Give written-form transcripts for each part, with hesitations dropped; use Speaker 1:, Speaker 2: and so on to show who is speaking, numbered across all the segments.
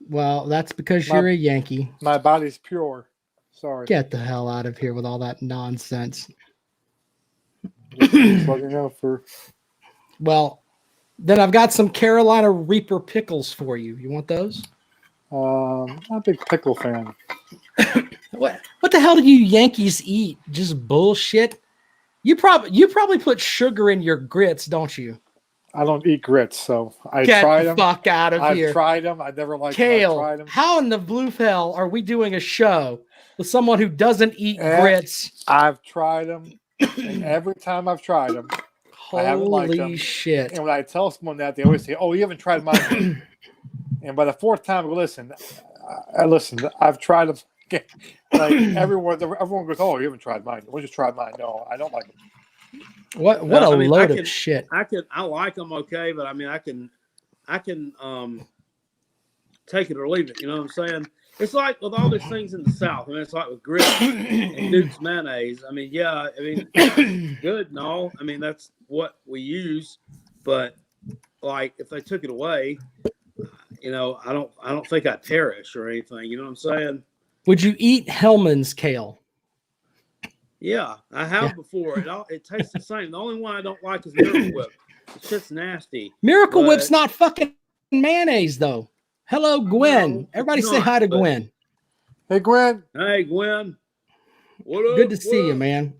Speaker 1: Well, that's because
Speaker 2: My
Speaker 1: you're a Yankee.
Speaker 2: my body's pure. Sorry.
Speaker 1: Get the hell out of here with all that nonsense.
Speaker 2: Just let you know for
Speaker 1: Well, then I've got some Carolina Reaper pickles for you. You want those?
Speaker 2: I'm a big pickle fan.
Speaker 1: What the hell do you Yankees eat? Just bullshit. You probably put sugar in your grits, don't you?
Speaker 2: I don't eat grits, so I
Speaker 1: Get
Speaker 2: tried
Speaker 1: the
Speaker 2: them.
Speaker 1: fuck out of
Speaker 2: I've
Speaker 1: here.
Speaker 2: tried them. I never liked them. I've
Speaker 1: Kale,
Speaker 2: tried them.
Speaker 1: how in the blue hell are we doing a show with someone who doesn't eat
Speaker 2: And
Speaker 1: grits?
Speaker 2: I've tried them, and every time I've tried them, I haven't liked
Speaker 1: Holy
Speaker 2: them.
Speaker 1: shit.
Speaker 2: And when I tell someone that, they always say, "Oh, you haven't tried mine yet." And by the fourth time, I go, "Listen, I listened. I've tried them." Like everyone goes, "Oh, you haven't tried mine. Why don't you try mine?" No, I don't like them.
Speaker 1: What a load of shit.
Speaker 3: I like them okay, but I mean, I can take it or leave it. You know what I'm saying? It's like with all these things in the South. I mean, it's like with grits and Duke's mayonnaise. I mean, yeah, I mean, it's good and all. I mean, that's what we use. But like, if they took it away, I don't think I'd perish or anything. You know what I'm saying?
Speaker 1: Would you eat Hellman's kale?
Speaker 3: Yeah, I have before. It tastes the same. The only one I don't like is Miracle Whip. It's just nasty.
Speaker 1: Miracle Whip's not fucking mayonnaise, though. Hello, Gwen.
Speaker 3: No,
Speaker 1: Everybody say hi to Gwen.
Speaker 2: Hey, Gwen.
Speaker 3: Hey, Gwen. What up?
Speaker 1: Good to see you, man.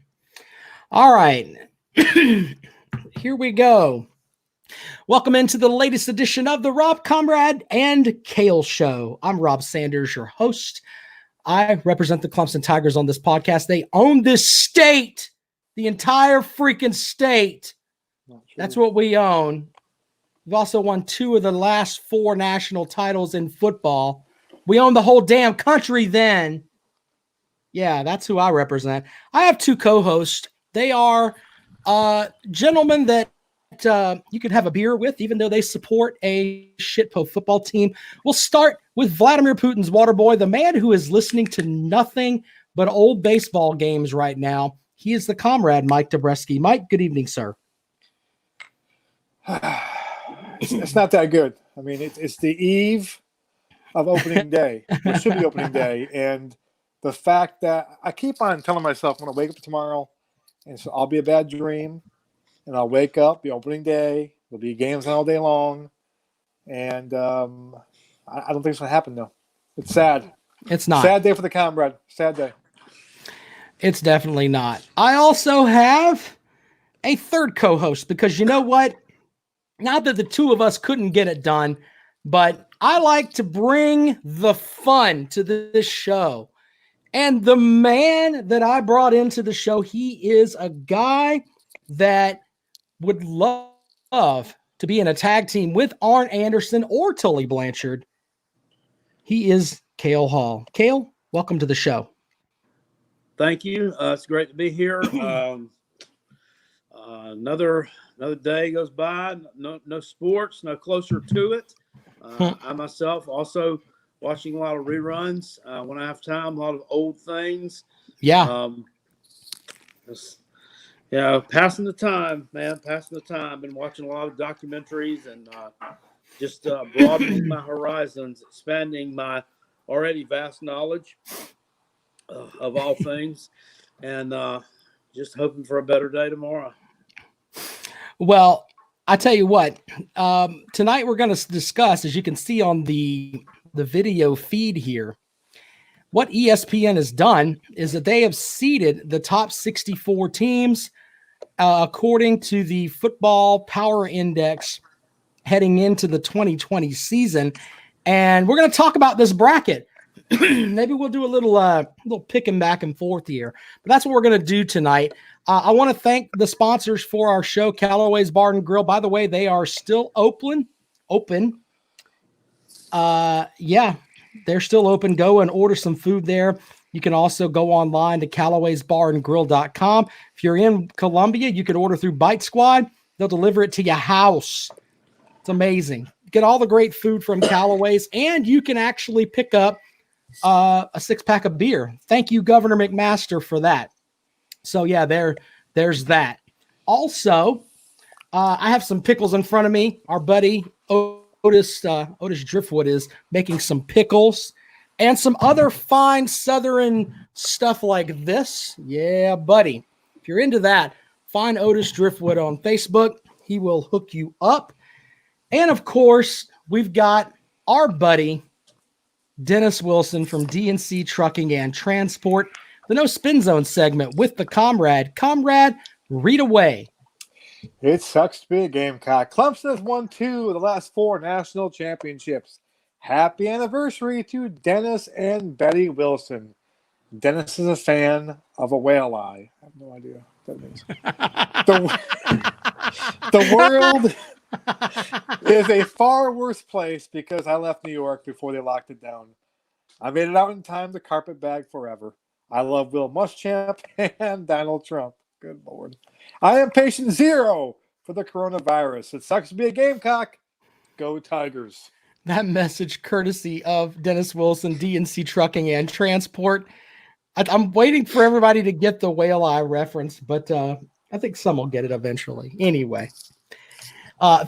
Speaker 1: All right. Here we go. Welcome into the latest edition of the Rob Comrade and Kale Show. I'm Rob Sanders, your host. I represent the Clemson Tigers on this podcast. They own this state, the entire freaking state. That's what we own. We've also won 2 of the last 4 national titles in football. We own the whole damn country then. Yeah, that's who I represent. I have 2 co-hosts. They are gentlemen that you could have a beer with, even though they support a shitpo football team. We'll start with Vladimir Putin's water boy, the man who is listening to nothing but old baseball games right now. He is the comrade, Mike Dobreski. Mike, good evening, sir.
Speaker 2: It's not that good. I mean, it's the eve of opening day. It should be opening day. And the fact that I keep on telling myself I'm going to wake up tomorrow and so I'll be a bad dream. And I'll wake up, be opening day. There'll be games all day long. And I don't think it's going to happen, though. It's sad.
Speaker 1: It's not.
Speaker 2: Sad day for the comrade. Sad day.
Speaker 1: It's definitely not. I also have a third co-host because you know what? Not that the 2 of us couldn't get it done, but I like to bring the fun to this show. And the man that I brought into the show, he is a guy that would love to be in a tag team with Arn Anderson or Tully Blanchard. He is Kale Hall. Kale, welcome to the show.
Speaker 3: Thank you. It's great to be here. Another day goes by. No sports. No closer to it. I myself also watching a lot of reruns when I have time. A lot of old things.
Speaker 1: Yeah.
Speaker 3: Passing the time, man. Passing the time. Been watching a lot of documentaries and just broadening my horizons, expanding my already vast knowledge of all things, and just hoping for a better day tomorrow.
Speaker 1: Well, I tell you what, tonight we're going to discuss, as you can see on the video feed here, what ESPN has done is that they have seeded the top 64 teams according to the Football Power Index heading into the 2020 season. And we're going to talk about this bracket. Maybe we'll do a little picking back and forth here. But that's what we're going to do tonight. I want to thank the sponsors for our show, Callaway's Bar and Grill. By the way, they are still open. Yeah, they're still open. Go and order some food there. You can also go online to Callaway'sBarandGrill.com. If you're in Columbia, you can order through Bite Squad. They'll deliver it to your house. It's amazing. Get all the great food from Callaway's, and you can actually pick up a 6-pack of beer. Thank you, Governor McMaster, for that. So, yeah, there's that. Also, I have some pickles in front of me. Our buddy Otis Driftwood is making some pickles and some other fine Southern stuff like this. Yeah, buddy. If you're into that, find Otis Driftwood on Facebook. He will hook you up. And of course, we've got our buddy, Dennis Wilson from DNC Trucking and Transport, the No Spin Zone segment with the Comrade. Comrade, read away.
Speaker 2: It sucks to be a Gamecock. Clemson has won 2 of the last 4 national championships. Happy anniversary to Dennis and Betty Wilson. Dennis is a fan of a whale eye. I have no idea what that means. The world is a far worse place because I left New York before they locked it down. I made it out in time to carpetbag forever. I love Will Muschamp and Donald Trump. Good Lord. I am patient 0 for the coronavirus. It sucks to be a Gamecock. Go Tigers.
Speaker 1: That message courtesy of Dennis Wilson, DNC Trucking and Transport. I'm waiting for everybody to get the whale eye reference, but I think some will get it eventually. Anyway,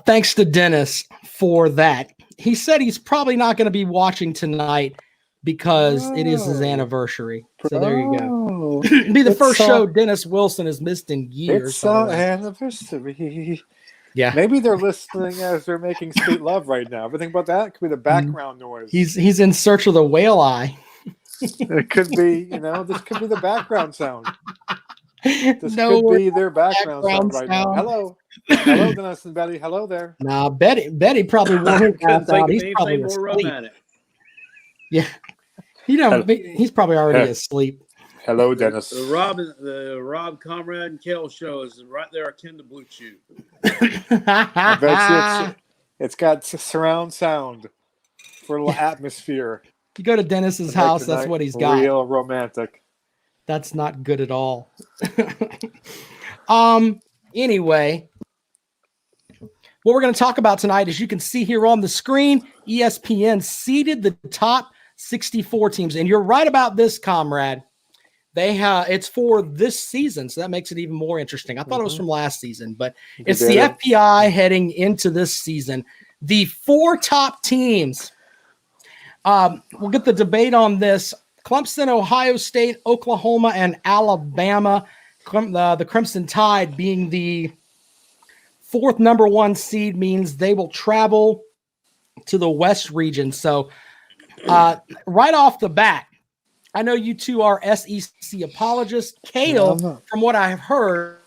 Speaker 1: thanks to Dennis for that. He said he's probably not going to be watching tonight because it is his anniversary. So there you go. It'll be the first show Dennis Wilson has missed in years.
Speaker 2: It's our anniversary.
Speaker 1: Yeah.
Speaker 2: Maybe they're listening as they're making sweet love right now. Ever think about that? It could be the background noise.
Speaker 1: He's in search of the whale eye.
Speaker 2: It could be, this could be the background sound. This could be their background sound right now. Hello, Dennis and Betty. Hello there.
Speaker 1: Nah, Betty probably won't have out. He's probably
Speaker 3: more
Speaker 1: asleep.
Speaker 3: romantic.
Speaker 1: Yeah, he's probably already asleep.
Speaker 2: Hello, Dennis.
Speaker 3: The Rob Comrade and Kale show is right there akin to Blue Chew.
Speaker 2: I bet you it's got surround sound for a little atmosphere.
Speaker 1: You go to Dennis's house, that's what he's got.
Speaker 2: Real romantic.
Speaker 1: That's not good at all. Anyway, what we're going to talk about tonight, as you can see here on the screen, ESPN seeded the top 64 teams. And you're right about this, Comrade. It's for this season, so that makes it even more interesting. I thought it was from last season, but it's the FPI heading into this season. The 4 top teams. We'll get the debate on this. Clemson, Ohio State, Oklahoma, and Alabama. The Crimson Tide being the 4th number 1 seed means they will travel to the West region. So right off the bat, I know you two are SEC apologists. Kale, from what I've heard,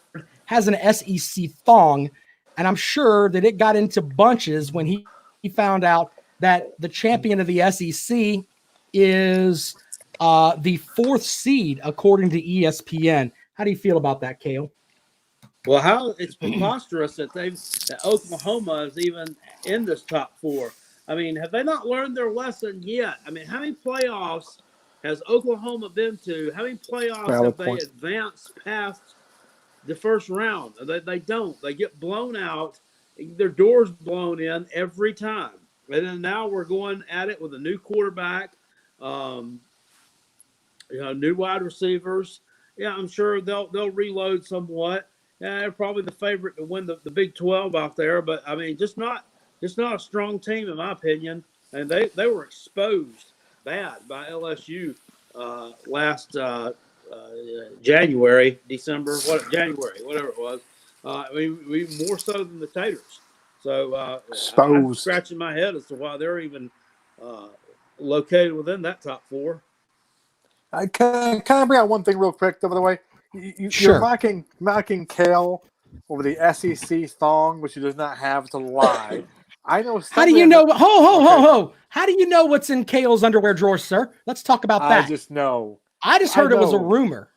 Speaker 1: has an SEC thong, and I'm sure that it got into bunches when he found out that the champion of the SEC is the 4th seed, according to ESPN. How do you feel about that, Kale?
Speaker 3: Well, it's preposterous that Oklahoma is even in this top 4. I mean, have they not learned their lesson yet? I mean, how many playoffs has Oklahoma been to? How many playoffs have they advanced past the first round? They don't. They get blown out. Their doors blown in every time. And then now we're going at it with a new quarterback, new wide receivers. Yeah, I'm sure they'll reload somewhat. Yeah, they're probably the favorite to win the Big 12 out there, but I mean, just not a strong team in my opinion. And they were exposed bad by LSU last January, whatever it was. We more so than the Taters. So I'm scratching my head as to why they're even located within that top 4.
Speaker 2: Can I bring out one thing real quick, by the way? You're mocking Kale over the SEC thong, which he does not have to lie. I know.
Speaker 1: How do you know? Ho! How do you know what's in Kale's underwear drawer, sir? Let's talk about that.
Speaker 2: I just know.
Speaker 1: I just heard it was a rumor.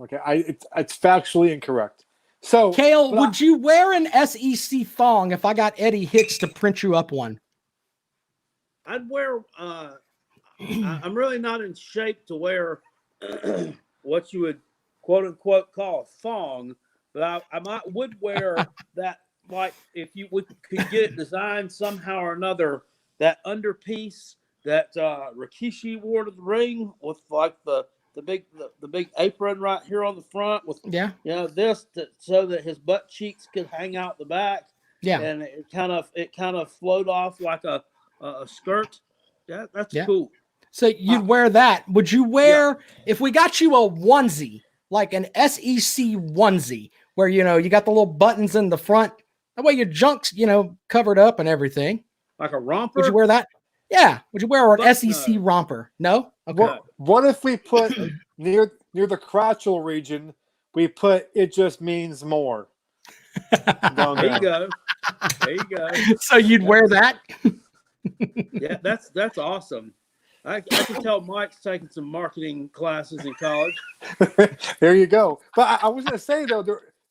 Speaker 2: Okay, it's factually incorrect. So,
Speaker 1: Kale, would you wear an SEC thong if I got Eddie Hicks to print you up one?
Speaker 3: I'd wear. I'm really not in shape to wear what you would quote unquote call a thong, but I would wear that. Like if we could get it designed somehow or another, that underpiece that Rikishi wore to the ring with like the big apron right here on the front with so that his butt cheeks could hang out the back.
Speaker 1: Yeah.
Speaker 3: and it kind of flowed off like a skirt. That's cool.
Speaker 1: So you'd wear that. Would you wear, if we got you a onesie, like an SEC onesie, where, you got the little buttons in the front, that way your junk's, covered up and everything.
Speaker 3: Like a romper?
Speaker 1: Would you wear that? Yeah. Would you wear an SEC
Speaker 3: no.
Speaker 1: romper? No? Okay.
Speaker 2: What if we put near the crotchal region, we put it just means more?
Speaker 3: There you go. There you go.
Speaker 1: So you'd wear that?
Speaker 3: Yeah, that's awesome. I can tell Mike's taking some marketing classes in college.
Speaker 2: There you go. But I was going to say, though,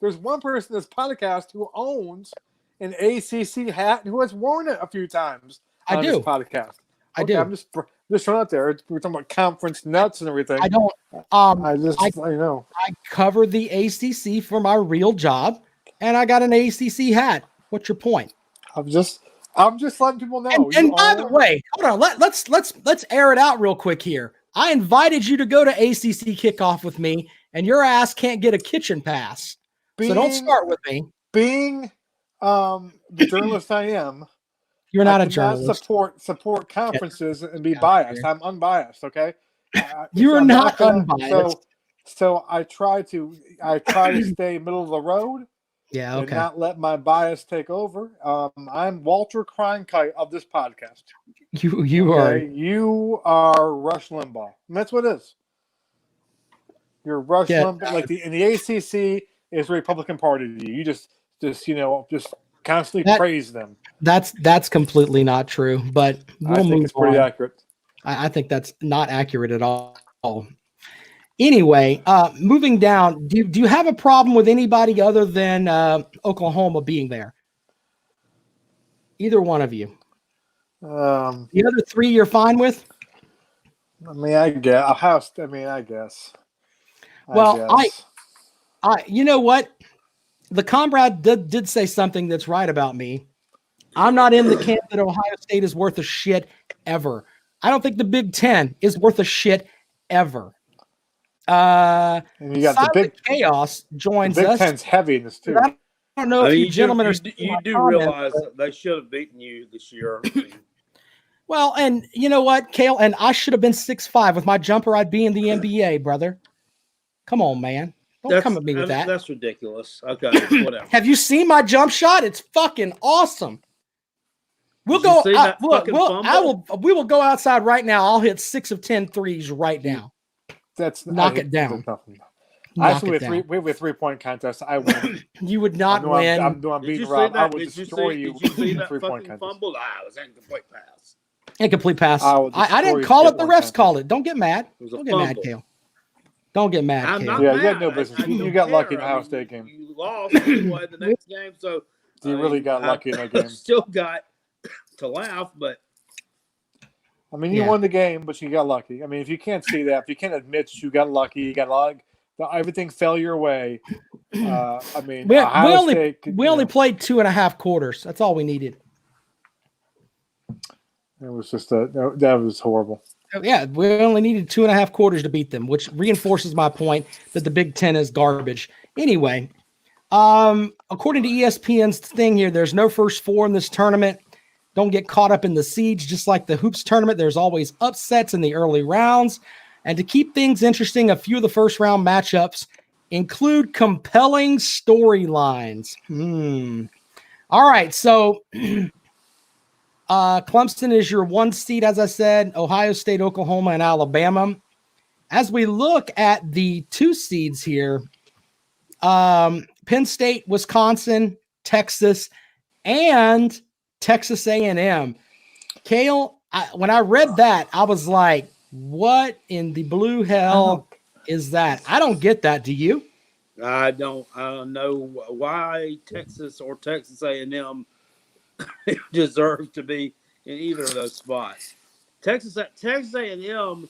Speaker 2: there's one person in this podcast who owns an ACC hat and who has worn it a few times on this podcast.
Speaker 1: I do.
Speaker 2: I'm just throwing out there. We're talking about conference nuts and everything.
Speaker 1: I don't.
Speaker 2: I know.
Speaker 1: I covered the ACC for my real job, and I got an ACC hat. What's your point?
Speaker 2: I'm just letting people know.
Speaker 1: And by the way, hold on. Let's air it out real quick here. I invited you to go to ACC kickoff with me, and your ass can't get a kitchen pass. So don't start with me.
Speaker 2: Being the journalist I am,
Speaker 1: you're not a journalist.
Speaker 2: Support conferences and be biased. I'm unbiased. Okay,
Speaker 1: you're not unbiased.
Speaker 2: So I try to stay middle of the road.
Speaker 1: Yeah, okay.
Speaker 2: And not let my bias take over. I'm Walter Cronkite of this podcast.
Speaker 1: You
Speaker 2: are Rush Limbaugh. And that's what it is. You're Rush Limbaugh. Like in the ACC is the Republican Party to you. You just constantly praise them.
Speaker 1: That's completely not true. But
Speaker 2: I think it's pretty accurate.
Speaker 1: I think that's not accurate at all. Anyway, moving down, do you have a problem with anybody other than Oklahoma being there? Either one of you. The other three you're fine with?
Speaker 2: I guess.
Speaker 1: Well, I you know what? The comrade did say something that's right about me. I'm not in the camp that Ohio State is worth a shit ever. I don't think the Big Ten is worth a shit ever.
Speaker 2: And you got the big
Speaker 1: chaos joins
Speaker 2: the Big
Speaker 1: us.
Speaker 2: Ten's heavy in this too.
Speaker 1: I don't know if you gentlemen are.
Speaker 3: You do realize that they should have beaten you this year.
Speaker 1: Well, and you know what, Cale, and I should have been 6'5" with my jumper. I'd be in the NBA, brother. Come on, man. Don't come at me with that.
Speaker 3: That's ridiculous. Okay, whatever.
Speaker 1: Have you seen my jump shot? It's fucking awesome. We'll go. We will go outside right now. I'll hit 6 of 10 threes right now. Knock it down.
Speaker 2: Actually, we have a 3-point contest. I win.
Speaker 1: You would not win.
Speaker 2: I'm beating Rob. I would destroy you.
Speaker 3: Did you see that fucking fumble? It was incomplete pass.
Speaker 1: Incomplete pass. I didn't call it. The refs called it. Don't get mad. Don't get mad, Cale. Don't get mad,
Speaker 3: I'm
Speaker 1: Cale.
Speaker 3: not
Speaker 2: Yeah,
Speaker 3: mad.
Speaker 2: you had no business. You got lucky in the Ohio State game.
Speaker 3: You lost anyway the next game, so
Speaker 2: you really got lucky in that game.
Speaker 3: Still got to laugh, but
Speaker 2: you won the game, but you got lucky. If you can't see that, if you can't admit you got lucky, you got lucky. Everything fell your way.
Speaker 1: We only played 2.5 quarters. That's all we needed.
Speaker 2: It was just that was horrible.
Speaker 1: Yeah, we only needed 2.5 quarters to beat them, which reinforces my point that the Big Ten is garbage. Anyway, according to ESPN's thing here, there's no first four in this tournament. Don't get caught up in the siege. Just like the hoops tournament, there's always upsets in the early rounds. And to keep things interesting, a few of the first round matchups include compelling storylines. All right, so Clemson is your 1 seed, as I said, Ohio State, Oklahoma, and Alabama. As we look at the 2 seeds here, Penn State, Wisconsin, Texas, and Texas A&M. Cale, when I read that, I was like, what in the blue hell is that? I don't get that. Do you?
Speaker 3: I don't know why Texas or Texas A&M deserve to be in either of those spots. Texas A&M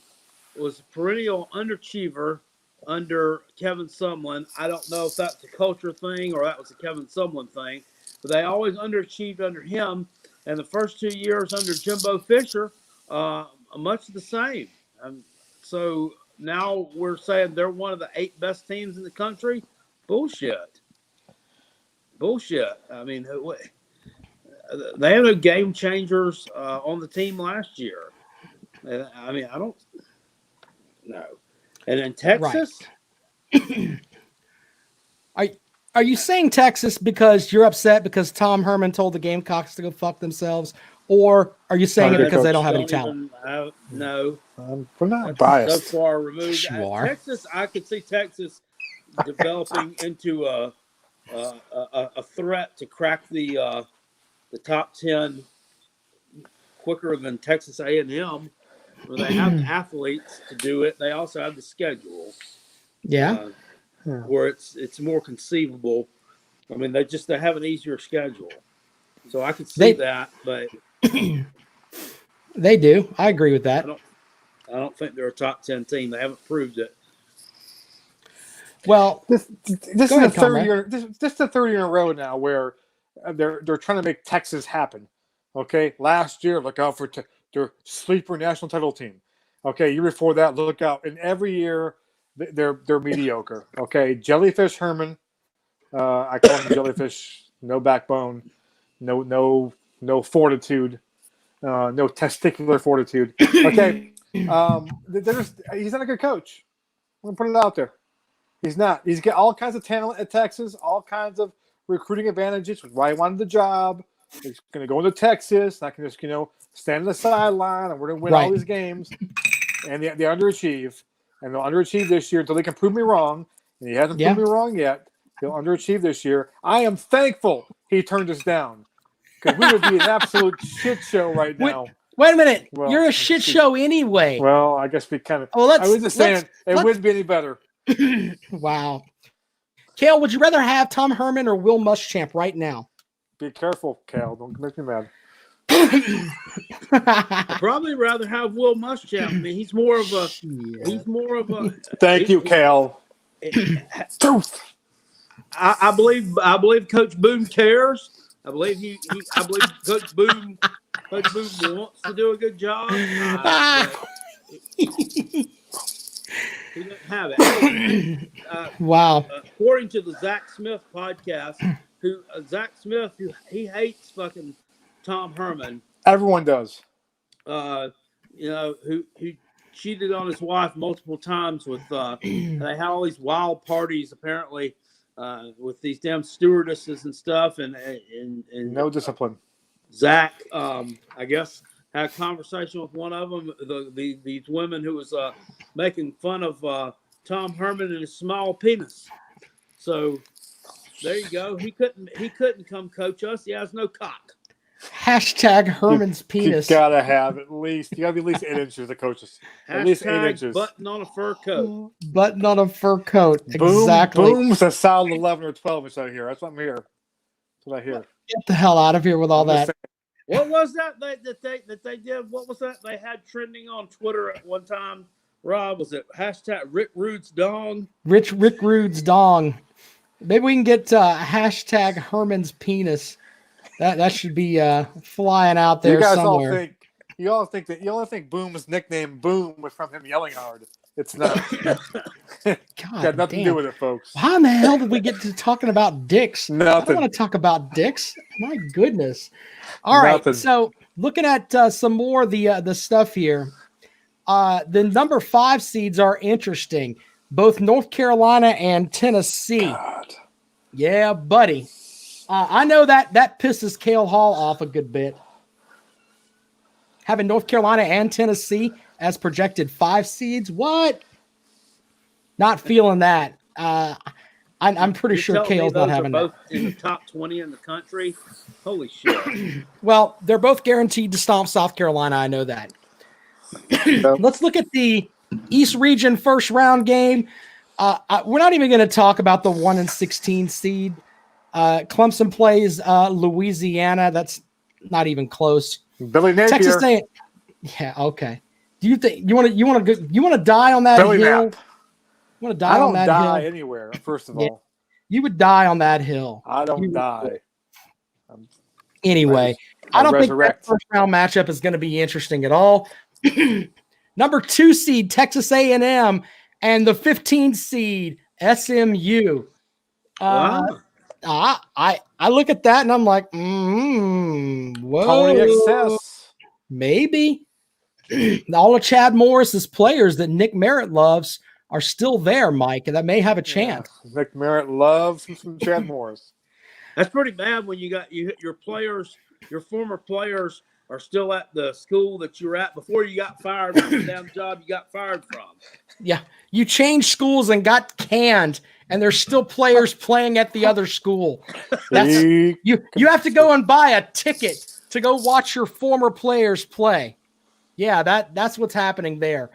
Speaker 3: was a perennial underachiever under Kevin Sumlin. I don't know if that's a culture thing or that was a Kevin Sumlin thing, but they always underachieved under him. And the first 2 years under Jimbo Fisher, much the same. So now we're saying they're one of the 8 best teams in the country. Bullshit. they have no game changers on the team last year. I mean, I don't know. And in Texas,
Speaker 1: Are you saying Texas because you're upset because Tom Herman told the Gamecocks to go fuck themselves, or are you saying it because they don't have any talent?
Speaker 3: No,
Speaker 2: we're not biased.
Speaker 3: So far removed.
Speaker 1: You are.
Speaker 3: Texas, I could see Texas developing into a threat to crack the top 10 quicker than Texas A&M. Where they have the athletes to do it. They also have the schedule.
Speaker 1: Yeah.
Speaker 3: Where it's more conceivable. I mean, they have an easier schedule. So I could see that, but
Speaker 1: they do. I agree with that.
Speaker 3: I don't think they're a top 10 team. They haven't proved it.
Speaker 1: Well,
Speaker 2: this is the third year. This is the third year in a row now where they're trying to make Texas happen. Okay, last year, look out for their sleeper national title team. Okay, year before that, look out. And every year, they're mediocre. Okay, Jellyfish Herman. I call him Jellyfish. No backbone. No fortitude. No testicular fortitude. Okay, he's not a good coach. I'm gonna put it out there. He's not. He's got all kinds of talent at Texas, all kinds of recruiting advantages, which is why he wanted the job. He's going to go into Texas, not going to just, stand on the sideline, and we're going to win all these games. And they underachieve. And they'll underachieve this year until they can prove me wrong. And he hasn't proved me wrong yet. He'll underachieve this year. I am thankful he turned us down. Because we would be an absolute shit show right now.
Speaker 1: Wait a minute. Well, you're a shit show anyway.
Speaker 2: Well, I guess we kind of. I was just saying, it wouldn't be any better.
Speaker 1: Wow. Cale, would you rather have Tom Herman or Will Muschamp right now?
Speaker 2: Be careful, Cal. Don't make me mad.
Speaker 3: I'd probably rather have Will Muschamp. I mean, he's more of a.
Speaker 2: Thank you, Cal. Truth.
Speaker 3: I believe Coach Boone cares. I believe Coach Boone wants to do a good job. He doesn't have it.
Speaker 1: Wow.
Speaker 3: According to the Zach Smith podcast, Zach Smith, he hates fucking Tom Herman.
Speaker 2: Everyone does.
Speaker 3: Who cheated on his wife multiple times with. They had all these wild parties apparently with these damn stewardesses and stuff, and
Speaker 2: no discipline.
Speaker 3: Zach, I guess, had a conversation with one of them. These women who was making fun of Tom Herman and his small penis. So there you go. He couldn't come coach us. He has no cock.
Speaker 1: Hashtag Herman's penis.
Speaker 2: You gotta have at least. You gotta be at least 8 inches to coach us. At least 8 inches.
Speaker 3: Button on a fur coat.
Speaker 1: Button on a fur coat. Exactly.
Speaker 2: Boom's a solid 11 or 12 inch out here. That's what I'm here. That's what I hear.
Speaker 1: Get the hell out of here with all that.
Speaker 3: What was that they did? What was that they had trending on Twitter at one time? Rob, was it hashtag Rick Rude's dong?
Speaker 1: Rick Rude's dong. Maybe we can get hashtag Herman's penis. That should be flying out there somewhere.
Speaker 2: You all think Boom's nickname Boom was from him yelling hard. It's not. Got nothing to do with it, folks.
Speaker 1: How in the hell did we get to talking about dicks?
Speaker 2: Nothing.
Speaker 1: I don't want to talk about dicks. My goodness. All right. So looking at some more of the stuff here. The number 5 seeds are interesting. Both North Carolina and Tennessee.
Speaker 2: God.
Speaker 1: Yeah, buddy. I know that pisses Cale Hall off a good bit. Having North Carolina and Tennessee as projected 5 seeds. What? Not feeling that. I'm pretty sure Cale's not having
Speaker 3: both
Speaker 1: that.
Speaker 3: In the top 20 in the country. Holy shit.
Speaker 1: Well, they're both guaranteed to stomp South Carolina. I know that. Let's look at the East Region first round game. We're not even going to talk about the 1-16 seed. Clemson plays Louisiana. That's not even close.
Speaker 2: Billy Napier.
Speaker 1: Texas A&M. Yeah, okay. Do you think you want to die on that
Speaker 2: Billy
Speaker 1: hill?
Speaker 2: Knapp.
Speaker 1: You want to die on that hill?
Speaker 2: I don't die anywhere. First of all,
Speaker 1: you would die on that hill.
Speaker 2: I don't die.
Speaker 1: Anyway, I don't think that first round matchup is going to be interesting at all. Number 2 seed Texas A&M and the 15 seed SMU.
Speaker 3: Wow.
Speaker 1: I look at that and I'm like, whoa,
Speaker 2: Pony excess.
Speaker 1: maybe. All of Chad Morris's players that Nick Merritt loves are still there, Mike, and that may have a chance.
Speaker 2: Yeah. Nick Merritt loves some Chad Morris.
Speaker 3: That's pretty bad when your players, your former players are still at the school that you were at before you got fired from the damn job you got fired from.
Speaker 1: Yeah, you changed schools and got canned, and there's still players playing at the other school. That's you have to go and buy a ticket to go watch your former players play. Yeah, that's what's happening there.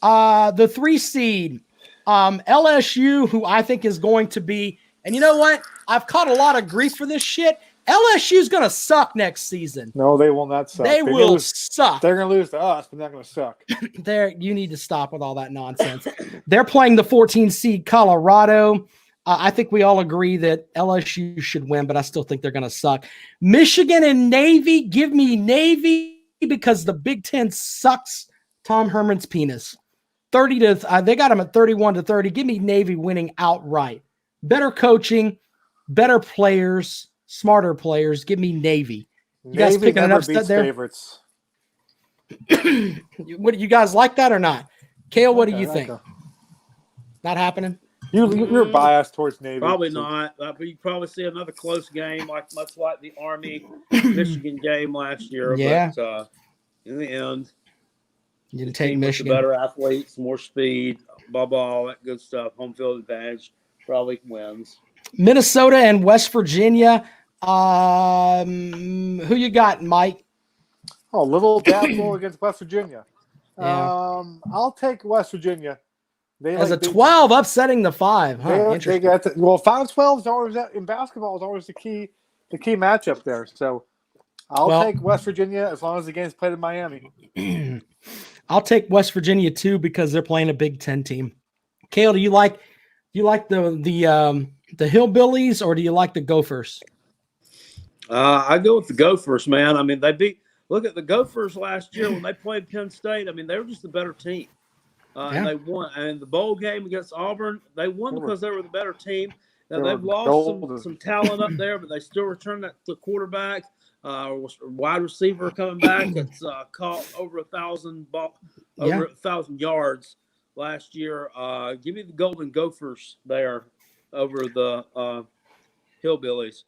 Speaker 1: The 3 seed, LSU, who I think is going to be, and you know what? I've caught a lot of grief for this shit. LSU's going to suck next season.
Speaker 2: No, they will not suck.
Speaker 1: They will suck.
Speaker 2: They're going to lose to us, but they're not going to suck.
Speaker 1: You need to stop with all that nonsense. They're playing the 14 seed Colorado. I think we all agree that LSU should win, but I still think they're going to suck. Michigan and Navy, give me Navy because the Big Ten sucks Tom Herman's penis. 30 to they got him at 31-30. Give me Navy winning outright. Better coaching, better players, smarter players. Give me Navy. You guys picking an upset there?
Speaker 2: Favorites.
Speaker 1: What do you guys like that or not? Kale, what do you think? Not happening?
Speaker 2: You're biased towards Navy.
Speaker 3: Probably not. But you probably see another close game, much like the Army Michigan game last year.
Speaker 1: Yeah.
Speaker 3: But in the end,
Speaker 1: you can take Michigan.
Speaker 3: The better athletes, more speed, all that good stuff. Home field advantage probably wins.
Speaker 1: Minnesota and West Virginia. Who you got, Mike?
Speaker 2: Oh, little dabble against West Virginia.
Speaker 1: Yeah.
Speaker 2: I'll take West Virginia.
Speaker 1: As a 12 upsetting the 5. Huh?
Speaker 2: They got 5-12 is always in basketball is always the key matchup there. So I'll take West Virginia as long as the game's played in Miami.
Speaker 1: I'll take West Virginia too because they're playing a Big Ten team. Kale, do you like the Hillbillies or do you like the Gophers?
Speaker 3: I go with the Gophers, man. I mean, look at the Gophers last year when they played Penn State. I mean, they were just a better team. And they won. And the bowl game against Auburn, they won because they were the better team. Now, they've lost some talent up there, but they still returned that to quarterback. Wide receiver coming back. It's caught over 1,000 yards last year. Give me the Golden Gophers there over the Hillbillies.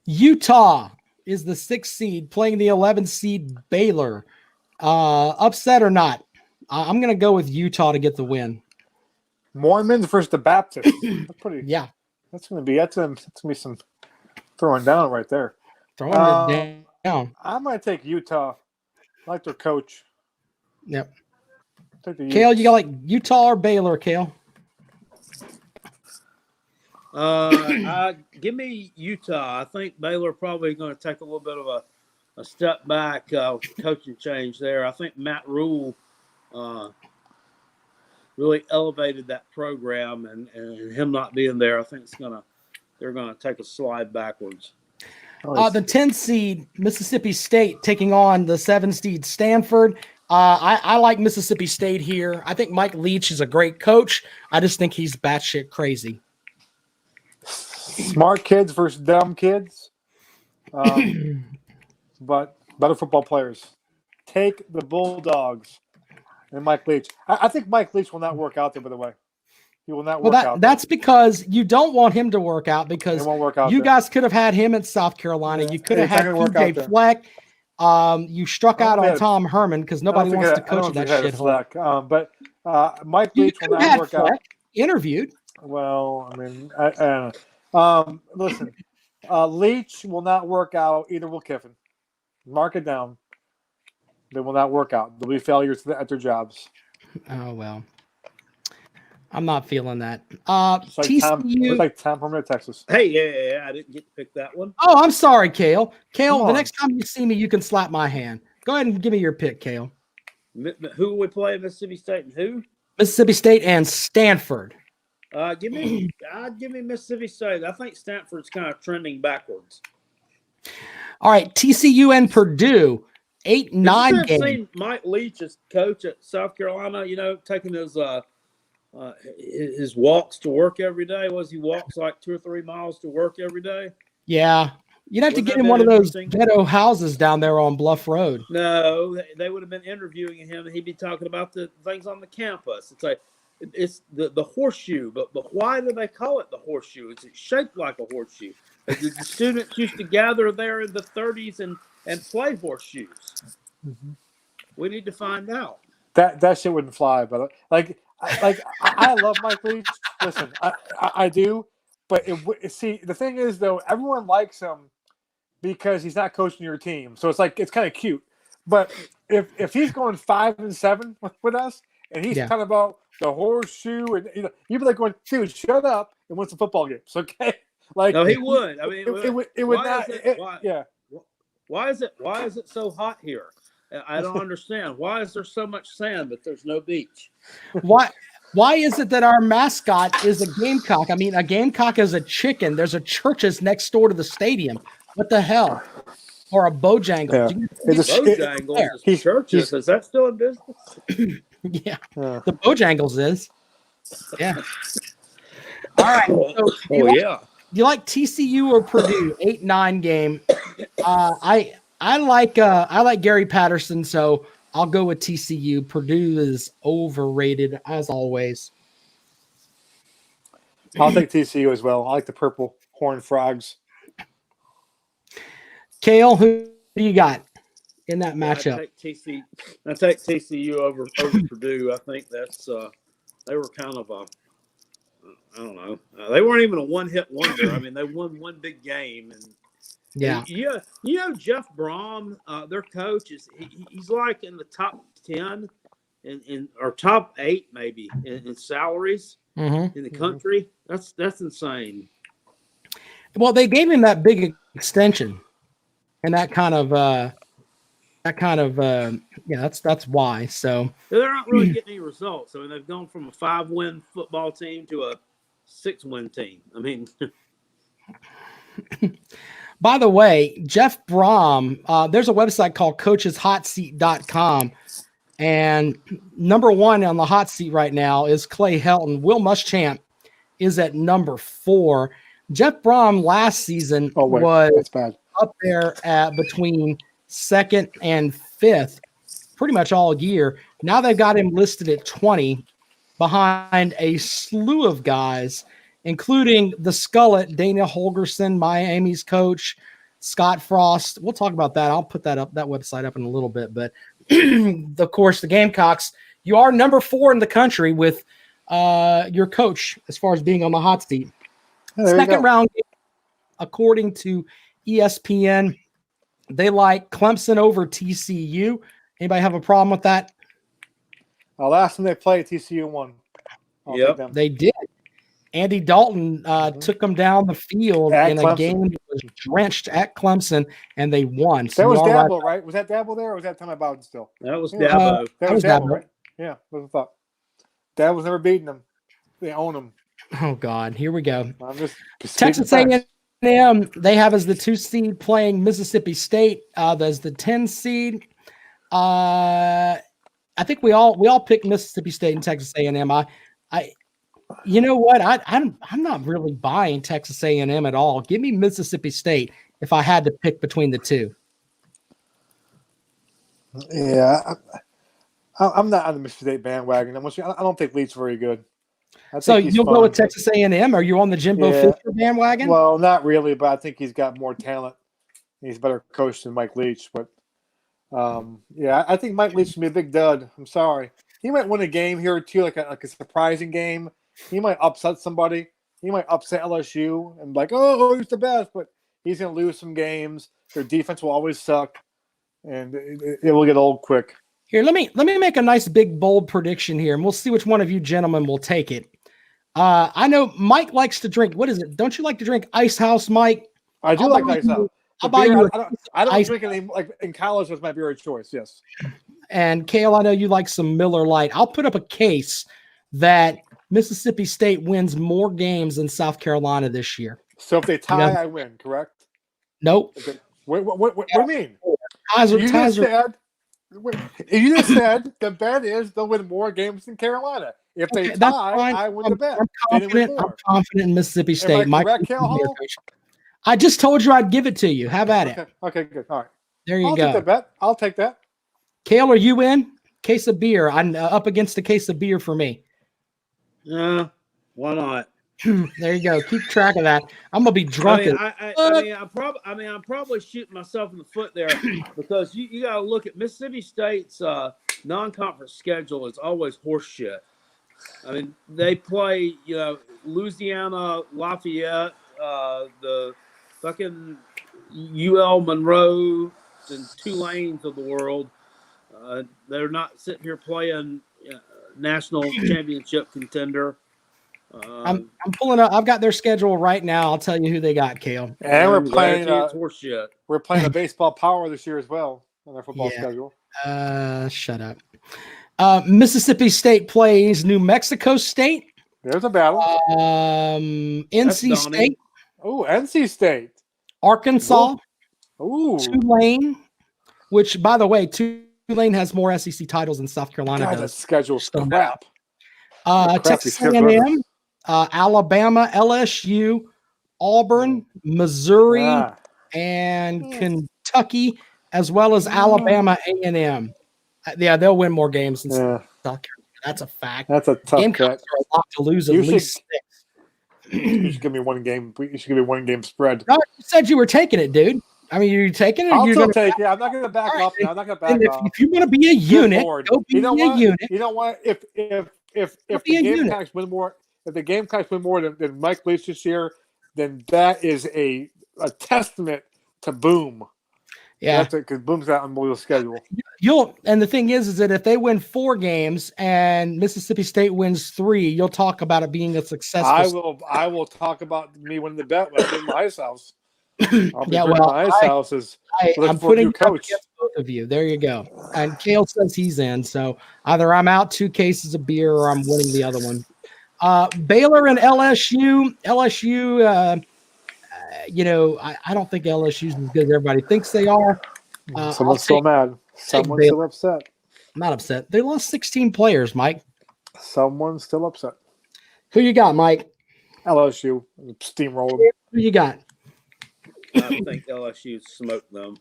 Speaker 1: Utah is the 6th seed playing the 11th seed Baylor. Upset or not? I'm going to go with Utah to get the win.
Speaker 2: Mormons versus the Baptists. That's pretty.
Speaker 1: Yeah,
Speaker 2: that's going to be some throwing down right there.
Speaker 1: Throwing it down.
Speaker 2: I'm going to take Utah. I like their coach.
Speaker 1: Yep. Kale, you got like Utah or Baylor, Kale?
Speaker 3: Give me Utah. I think Baylor probably going to take a little bit of a step back coaching change there. I think Matt Rule really elevated that program, and him not being there, I think they're gonna take a slide backwards.
Speaker 1: The 10th seed Mississippi State taking on the 7th seed Stanford. I like Mississippi State here. I think Mike Leach is a great coach. I just think he's batshit crazy.
Speaker 2: Smart kids versus dumb kids, but better football players. Take the Bulldogs. And Mike Leach. I think Mike Leach will not work out there, by the way. He will not work out.
Speaker 1: That's because you don't want him to work out because you guys could have had him at South Carolina. You could have had PJ Fleck. You struck out on Tom Herman because nobody wants to coach that shithole.
Speaker 2: But Mike Leach will not work out.
Speaker 1: Interviewed.
Speaker 2: Well, I mean, I don't know. Listen, Leach will not work out. Either will Kiffin. Mark it down. They will not work out. They'll be failures at their jobs.
Speaker 1: Oh, well. I'm not feeling that.
Speaker 2: It's like Tom Herman at Texas.
Speaker 3: Hey, yeah, I didn't get to pick that one.
Speaker 1: Oh, I'm sorry, Kale. Kale, the next time you see me, you can slap my hand. Go ahead and give me your pick, Kale.
Speaker 3: Who will we play? Mississippi State and who?
Speaker 1: Mississippi State and Stanford.
Speaker 3: Give me Mississippi State. I think Stanford's kind of trending backwards.
Speaker 1: All right, TCU and Purdue. 8-9 game.
Speaker 3: Seen Mike Leach as coach at South Carolina, taking his his walks to work every day. He walks like 2 or 3 miles to work every day?
Speaker 1: Yeah. You'd have to
Speaker 3: Wouldn't
Speaker 1: get
Speaker 3: that
Speaker 1: him
Speaker 3: been
Speaker 1: one of those
Speaker 3: interesting?
Speaker 1: ghetto houses down there on Bluff Road.
Speaker 3: No, they would have been interviewing him, and he'd be talking about the things on the campus. It's like it's the horseshoe, but why do they call it the horseshoe? It's shaped like a horseshoe. The students used to gather there in the 30s and play horseshoes.
Speaker 2: Mhm.
Speaker 3: We need to find out.
Speaker 2: That shit wouldn't fly, but I love Mike Leach. Listen, I do, but see, the thing is though, everyone likes him because he's not coaching your team, so it's kind of cute. But if he's going 5-7 with us, and he's talking about the horseshoe, and you'd be like going, dude, shut up and win some football games, okay? Like,
Speaker 3: No, he would. I mean,
Speaker 2: it would not.
Speaker 3: Why is it so hot here? I don't understand. Why is there so much sand but there's no beach?
Speaker 1: Why is it that our mascot is a gamecock? I mean, a gamecock is a chicken. There's a churches next door to the stadium. What the hell? Or a Bojangle.
Speaker 2: Yeah.
Speaker 3: Bojangles is churches. Is that still in business?
Speaker 1: Yeah. The Bojangles is. Yeah. All right. So you like TCU or Purdue 8-9 game? I like Gary Patterson, so I'll go with TCU. Purdue is overrated as always.
Speaker 2: I'll take TCU as well. I like the purple horned frogs.
Speaker 1: Kale, who do you got in that matchup?
Speaker 3: I take TCU over Purdue. I think that's they were kind of I don't know. They weren't even a one-hit wonder. I mean, they won one big game, and Jeff Brom, their coach he's like in the top 10 or top 8 maybe in salaries in the country. That's insane.
Speaker 1: Well, they gave him that big extension, and that's why. So
Speaker 3: they're not really getting any results. I mean, they've gone from a 5-win football team to a 6-win team. I mean,
Speaker 1: by the way, Jeff Brom, there's a website called coacheshotseat.com, and number 1 on the hot seat right now is Clay Helton. Will Muschamp is at number 4. Jeff Brom last season was up there at between 2nd and 5th pretty much all year. Now they've got him listed at 20 behind a slew of guys, including the Skullet, Dana Holgerson, Miami's coach, Scott Frost. We'll talk about that. I'll put that website up in a little bit. But of course, the Gamecocks, you are number 4 in the country with your coach as far as being on the hot seat. Second round, according to ESPN, they like Clemson over TCU. Anybody have a problem with that?
Speaker 2: Last time they played, TCU won.
Speaker 1: They did. Andy Dalton took them down the field in a game that was drenched at Clemson, and they won.
Speaker 2: So that was Dabo, right? Was that Dabo there, or was that Tommy Bowden still?
Speaker 3: That was Dabo.
Speaker 2: That was Dabo, right? Yeah, that's what I thought. Dabo's never beaten them. They own them.
Speaker 1: Oh, God. Here we go.
Speaker 2: I'm just
Speaker 1: Texas A&M, they have as the 2 seed playing Mississippi State as the 10 seed. I think we all picked Mississippi State and Texas A&M. You know what? I'm not really buying Texas A&M at all. Give me Mississippi State if I had to pick between the two.
Speaker 2: Yeah, I'm not on the Mississippi State bandwagon. I don't think Leach's very good.
Speaker 1: So you'll go with Texas A&M? Are you on the Jimbo Fisher bandwagon?
Speaker 2: Well, not really, but I think he's got more talent. He's a better coach than Mike Leach. But, I think Mike Leach can be a big dud. I'm sorry. He might win a game here or two, like a surprising game. He might upset somebody. He might upset LSU and he's the best. But he's going to lose some games. Their defense will always suck, and it will get old quick.
Speaker 1: Here, let me make a nice big bold prediction here, and we'll see which one of you gentlemen will take it. I know Mike likes to drink. What is it? Don't you like to drink Ice House, Mike?
Speaker 2: I do like Ice House.
Speaker 1: I'll buy you.
Speaker 2: I don't drink any. Like in college, was my beer of choice. Yes.
Speaker 1: And Kale, I know you like some Miller Lite. I'll put up a case that Mississippi State wins more games than South Carolina this year.
Speaker 2: So if they tie, I win. Correct?
Speaker 1: Nope.
Speaker 2: Okay. What do you mean?
Speaker 1: You
Speaker 2: just said the bet is they'll win more games than Carolina. If they
Speaker 1: Okay, that's
Speaker 2: tie,
Speaker 1: fine.
Speaker 2: I win the bet.
Speaker 1: I'm
Speaker 2: They didn't win
Speaker 1: confident. I'm
Speaker 2: more.
Speaker 1: confident in Mississippi
Speaker 2: Am
Speaker 1: State.
Speaker 2: I
Speaker 1: Mike,
Speaker 2: correct, Cal Hall?
Speaker 1: coach. I just told you I'd give it to you. Have at it.
Speaker 2: Okay, good. All right.
Speaker 1: There you
Speaker 2: I'll
Speaker 1: go.
Speaker 2: take that bet. I'll take that.
Speaker 1: Kale, are you in? Case of beer. I'm up against a case of beer for me.
Speaker 3: Yeah, why not?
Speaker 1: There you go. Keep track of that. I'm gonna be drunk.
Speaker 3: I'm probably shooting myself in the foot there because you got to look at Mississippi State's non-conference schedule is always horseshit. I mean, they play Louisiana, Lafayette, the fucking UL Monroe, and Tulane's of the world. They're not sitting here playing national championship contender.
Speaker 1: I'm pulling up. I've got their schedule right now. I'll tell you who they got, Kale.
Speaker 2: And we're playing.
Speaker 3: Horseshit.
Speaker 2: We're playing a baseball power this year as well on our football schedule.
Speaker 1: Shut up. Mississippi State plays New Mexico State.
Speaker 2: There's a battle.
Speaker 1: NC State.
Speaker 2: Oh, NC State.
Speaker 1: Arkansas.
Speaker 2: Ooh.
Speaker 1: Tulane. Which, by the way, Tulane has more SEC titles than South Carolina
Speaker 2: God,
Speaker 1: does.
Speaker 2: that schedule's
Speaker 1: So
Speaker 2: crap.
Speaker 1: Texas A&M, Alabama, LSU, Auburn, Missouri, and Kentucky, as well as Alabama A&M. Yeah, they'll win more games than South Carolina. That's a fact.
Speaker 2: That's a tough
Speaker 1: Gamecocks are a lot to lose at least 6.
Speaker 2: You should give me one game. You should give me one game spread.
Speaker 1: No, you said you were taking it, dude. I mean, you're taking it.
Speaker 2: I'll
Speaker 1: you're
Speaker 2: still
Speaker 1: gonna
Speaker 2: take it. I'm not going to back up. I'm not going to back up.
Speaker 1: If you want to be a unit, go be a unit.
Speaker 2: You know what? If the Gamecocks win more, if the Gamecocks win more than Mike Leach this year, then that is a testament to Boom.
Speaker 1: Yeah,
Speaker 2: because Boom's got an unbelievable schedule.
Speaker 1: And the thing is that if they win 4 games and Mississippi State wins 3, you'll talk about it being a success.
Speaker 2: I will talk about me winning the bet when I in my ice house. I'll be my ice house is
Speaker 1: I'm putting you up against both of you. There you go. And Kale says he's in, so either I'm out 2 cases of beer or I'm winning the other one. Baylor and LSU. LSU. I don't think LSU's as good as everybody thinks they are.
Speaker 2: Someone's still mad. Someone's still upset.
Speaker 1: I'm not upset. They lost 16 players, Mike.
Speaker 2: Someone's still upset.
Speaker 1: Who you got, Mike?
Speaker 2: LSU. Steamroller.
Speaker 1: Who you got?
Speaker 3: I think LSU smoked them.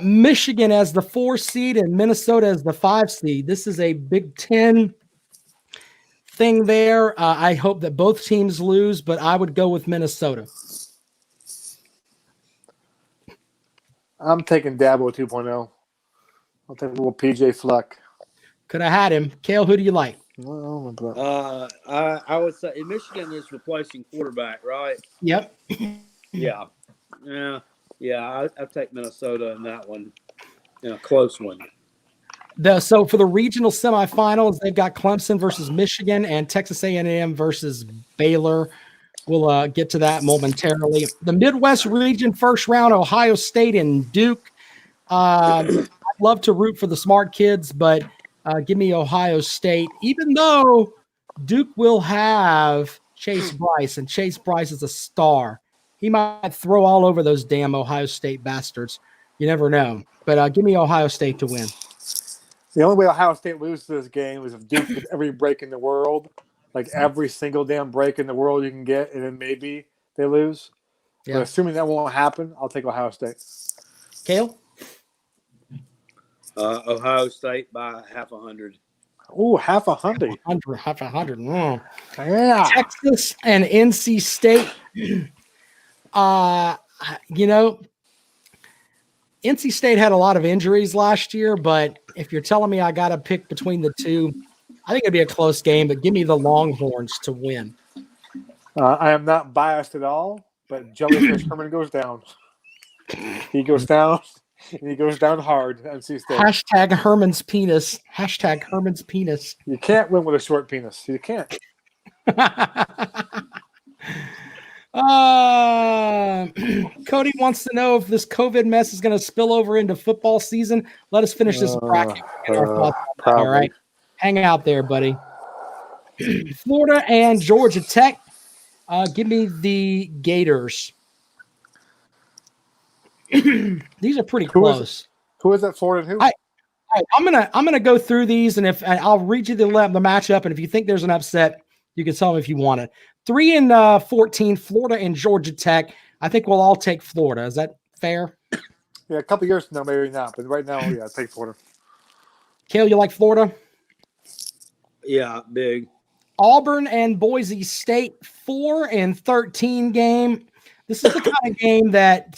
Speaker 1: Michigan as the 4 seed and Minnesota as the 5 seed. This is a Big Ten thing there. I hope that both teams lose, but I would go with Minnesota.
Speaker 2: I'm taking Dabo 2.0. I'll take a little PJ Fleck.
Speaker 1: Could have had him. Kale, who do you like?
Speaker 3: I would say Michigan is replacing quarterback, right?
Speaker 1: Yep.
Speaker 3: Yeah. I'll take Minnesota in that one. Close one.
Speaker 1: So for the regional semifinals, they've got Clemson versus Michigan and Texas A&M versus Baylor. We'll get to that momentarily. The Midwest region first round, Ohio State and Duke. I'd love to root for the smart kids, but give me Ohio State, even though Duke will have Chase Bryce, and Chase Bryce is a star. He might throw all over those damn Ohio State bastards. You never know. But give me Ohio State to win.
Speaker 2: The only way Ohio State loses this game is if Duke gets every break in the world, like every single damn break in the world you can get, and then maybe they lose. Yeah. But assuming that won't happen, I'll take Ohio State.
Speaker 1: Kale?
Speaker 3: Ohio State by 50.
Speaker 2: Ooh, 50.
Speaker 1: 100.
Speaker 2: Yeah.
Speaker 1: Texas and NC State. NC State had a lot of injuries last year, but if you're telling me I got to pick between the two, I think it'd be a close game, but give me the Longhorns to win.
Speaker 2: I am not biased at all, but Jellyfish Herman goes down. He goes down, and he goes down hard. NC State.
Speaker 1: Hashtag Herman's penis. Hashtag Herman's penis.
Speaker 2: You can't win with a short penis. You can't.
Speaker 1: Cody wants to know if this COVID mess is going to spill over into football season. Let us finish this bracket. All right. Hang out there, buddy. Florida and Georgia Tech. Give me the Gators. These are pretty close.
Speaker 2: Who is that, Florida and who?
Speaker 1: I right, I'm gonna go through these, and I'll read you the matchup, and if you think there's an upset, you can tell me if you want it. 3 and 14, Florida and Georgia Tech. I think we'll all take Florida. Is that fair?
Speaker 2: Yeah, a couple years from now, maybe not, but right now, yeah, take Florida.
Speaker 1: Kale, you like Florida?
Speaker 3: Yeah, big.
Speaker 1: Auburn and Boise State, 4 and 13 game. This is the kind of game that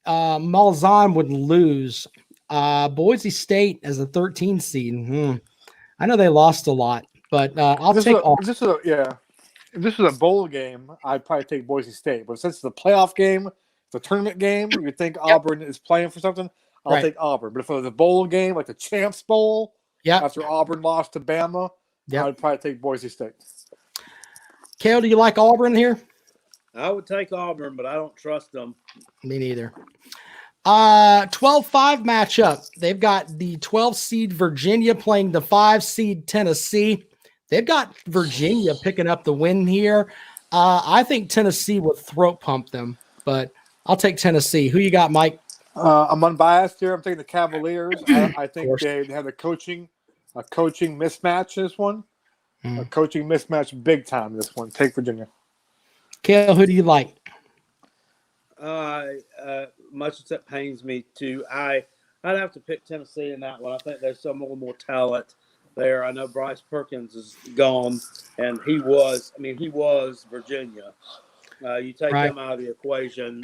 Speaker 1: Malzahn would lose. Boise State as a 13 seed. I know they lost a lot, but I'll take Auburn.
Speaker 2: If this was a bowl game, I'd probably take Boise State. But since it's a playoff game, it's a tournament game, you think Auburn is playing for something, I'll take Auburn. But if it was a bowl game, like the Champs Bowl, after Auburn lost to Bama, I'd probably take Boise State.
Speaker 1: Kale, do you like Auburn here?
Speaker 3: I would take Auburn, but I don't trust them.
Speaker 1: Me neither. 12-5 matchup. They've got the 12 seed Virginia playing the 5 seed Tennessee. They've got Virginia picking up the win here. I think Tennessee would throat pump them, but I'll take Tennessee. Who you got, Mike?
Speaker 2: I'm unbiased here. I'm taking the Cavaliers. I think they have a coaching mismatch in this one. A coaching mismatch big time in this one. Take Virginia.
Speaker 1: Kale, who do you like?
Speaker 3: Much as that pains me too, I'd have to pick Tennessee in that one. I think there's some little more talent there. I know Bryce Perkins is gone, and he was Virginia. You take them out of the equation,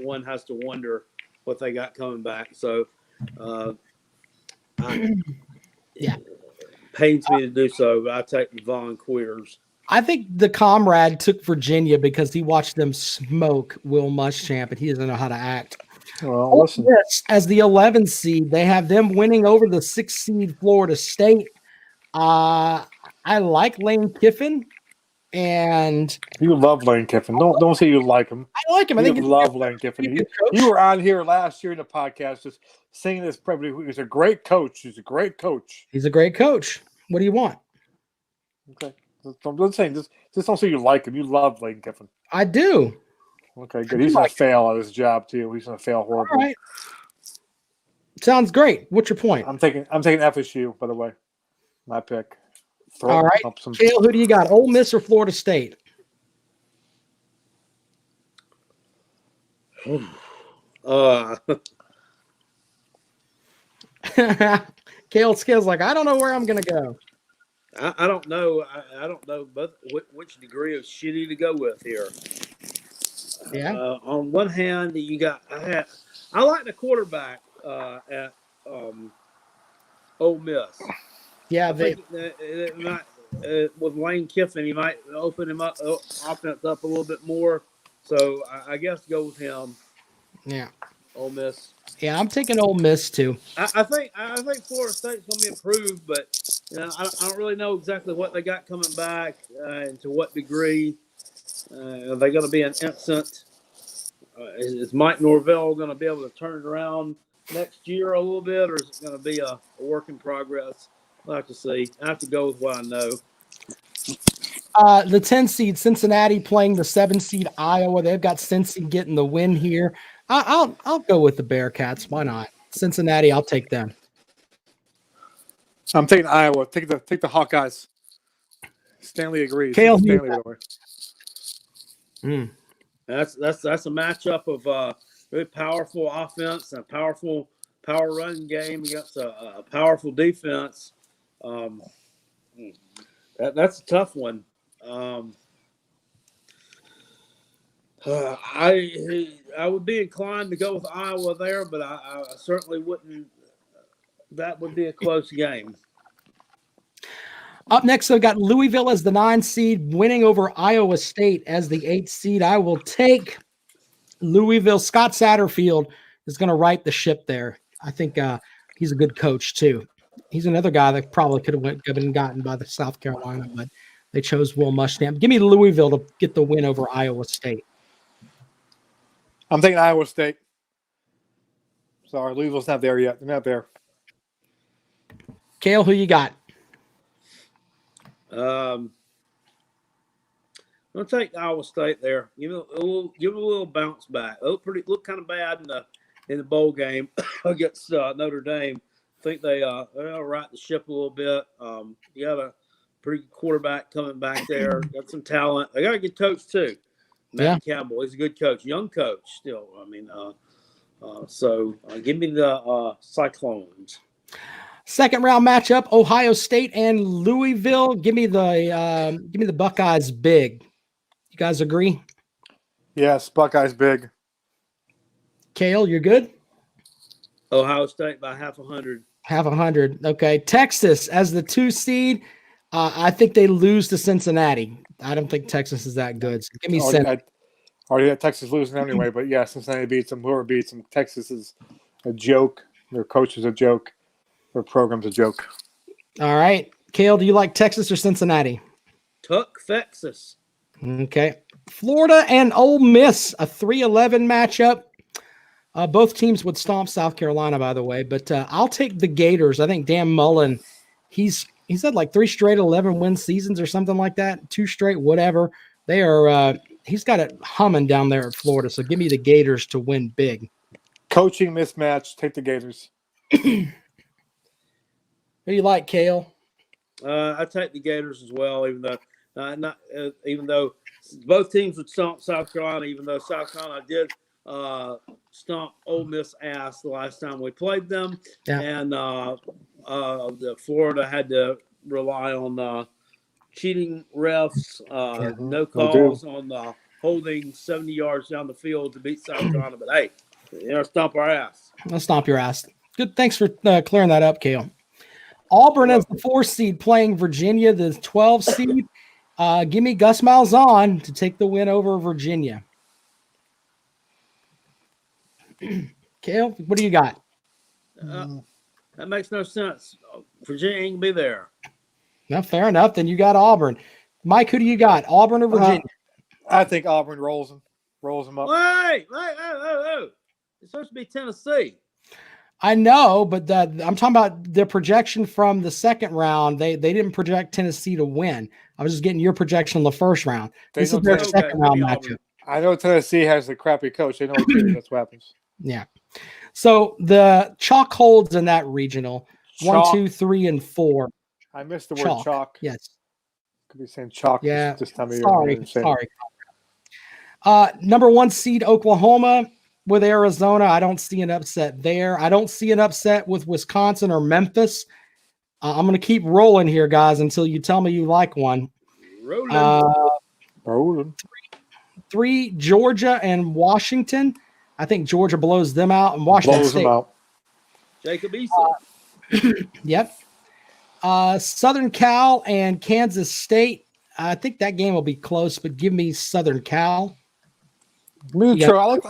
Speaker 3: one has to wonder what they got coming back. So, pains me to do so, but I take Von Queers.
Speaker 1: I think the comrade took Virginia because he watched them smoke Will Muschamp, and he doesn't know how to act.
Speaker 2: Well, listen.
Speaker 1: As the 11 seed, they have them winning over the 6 seed Florida State. I like Lane Kiffin, and
Speaker 2: you love Lane Kiffin. Don't say you like him.
Speaker 1: I like him. I think
Speaker 2: you love Lane Kiffin. You were on here last year in the podcast just saying this. Probably he's a great coach. He's a great coach.
Speaker 1: He's a great coach. What do you want?
Speaker 2: Okay. I'm saying just don't say you like him. You love Lane Kiffin.
Speaker 1: I do.
Speaker 2: Okay, good. He's going to fail at his job too. He's going to fail horribly.
Speaker 1: All right. Sounds great. What's your point?
Speaker 2: I'm taking FSU, by the way. My pick.
Speaker 1: All right. Kale, who do you got? Ole Miss or Florida State? Kale's like, I don't know where I'm going to go.
Speaker 3: I don't know. I don't know which degree of shitty to go with here.
Speaker 1: Yeah.
Speaker 3: On one hand, I like the quarterback at Ole Miss.
Speaker 1: Yeah,
Speaker 3: with Lane Kiffin, he might open him up, offense up a little bit more. So I guess go with him.
Speaker 1: Yeah.
Speaker 3: Ole Miss.
Speaker 1: Yeah, I'm taking Ole Miss too.
Speaker 3: I think Florida State's going to be improved, but I don't really know exactly what they got coming back and to what degree. Are they going to be an instant? Is Mike Norvell going to be able to turn it around next year a little bit, or is it going to be a work in progress? We'll have to see. I have to go with what I know.
Speaker 1: The 10 seed Cincinnati playing the 7 seed Iowa. They've got Cincy getting the win here. I'll go with the Bearcats. Why not? Cincinnati, I'll take them.
Speaker 2: I'm taking Iowa. Take the Hawkeyes. Stanley agrees.
Speaker 1: Kale,
Speaker 2: Stanley, by the way.
Speaker 3: That's a matchup of very powerful offense and a powerful power running game against a powerful defense. That's a tough one. I would be inclined to go with Iowa there, but I certainly wouldn't. That would be a close game.
Speaker 1: Up next, I've got Louisville as the 9 seed, winning over Iowa State as the 8 seed. I will take Louisville. Scott Satterfield is going to right the ship there. I think he's a good coach too. He's another guy that probably could have been gotten by the South Carolina, but they chose Will Muschamp. Give me Louisville to get the win over Iowa State.
Speaker 2: I'm taking Iowa State. Sorry, Louisville's not there yet. They're not there.
Speaker 1: Kale, who you got?
Speaker 3: I'm gonna take Iowa State there. Give it a little bounce back. Look kind of bad in the bowl game against Notre Dame. I think they'll right the ship a little bit. You got a pretty good quarterback coming back there. Got some talent. They got a good coach too. Matt Campbell. He's a good coach, young coach still. I mean, so give me the Cyclones.
Speaker 1: Second round matchup: Ohio State and Louisville. Give me the Buckeyes big. You guys agree?
Speaker 2: Yes, Buckeyes big.
Speaker 1: Kale, you're good?
Speaker 3: Ohio State by 0.5.
Speaker 1: 0.5. Okay. Texas as the 2 seed. I think they lose to Cincinnati. I don't think Texas is that good. So give me Cincinnati.
Speaker 2: Already had Texas losing anyway, but yeah, Cincinnati beats them. Whoever beats them, Texas is a joke. Their coach is a joke. Their program's a joke.
Speaker 1: All right. Kale, do you like Texas or Cincinnati?
Speaker 3: Texas.
Speaker 1: Okay. Florida and Ole Miss, a 3-11 matchup. Both teams would stomp South Carolina, by the way, but I'll take the Gators. I think Dan Mullen, he's had like 3 straight 11-win seasons or something like that, 2 straight, whatever. They are. He's got it humming down there at Florida. So give me the Gators to win big.
Speaker 2: Coaching mismatch. Take the Gators.
Speaker 1: Who do you like, Kale?
Speaker 3: I take the Gators as well, even though both teams would stomp South Carolina, even though South Carolina did stomp Ole Miss ass the last time we played them, and the Florida had to rely on cheating refs, no calls on the holding 70 yards down the field to beat South Carolina. But hey, stomp our ass.
Speaker 1: I'll stomp your ass. Good. Thanks for clearing that up, Kale. Auburn as the 4 seed playing Virginia, the 12 seed. Give me Gus Malzahn to take the win over Virginia. Kale, what do you got?
Speaker 3: That makes no sense. Virginia ain't gonna be there.
Speaker 1: No, fair enough. Then you got Auburn. Mike, who do you got? Auburn or Virginia?
Speaker 2: I think Auburn rolls them up.
Speaker 3: Wait. It's supposed to be Tennessee.
Speaker 1: I know, but I'm talking about the projection from the second round. They didn't project Tennessee to win. I was just getting your projection on the first round. This is their second round matchup.
Speaker 2: I know Tennessee has a crappy coach. They know what to do. That's what happens.
Speaker 1: Yeah. So the chalk holds in that regional. Chalk. 1, 2, 3, and 4.
Speaker 2: I missed the word chalk.
Speaker 1: Yes.
Speaker 2: Could be saying chalk this time of year.
Speaker 1: Sorry. Number 1 seed Oklahoma with Arizona. I don't see an upset there. I don't see an upset with Wisconsin or Memphis. I'm going to keep rolling here, guys, until you tell me you like one.
Speaker 2: Rolling.
Speaker 1: 3, Georgia and Washington. I think Georgia blows them out, and Washington
Speaker 2: blows
Speaker 1: State.
Speaker 2: Them out.
Speaker 3: Jacob Eason.
Speaker 1: Yep. Southern Cal and Kansas State. I think that game will be close, but give me Southern Cal.
Speaker 2: I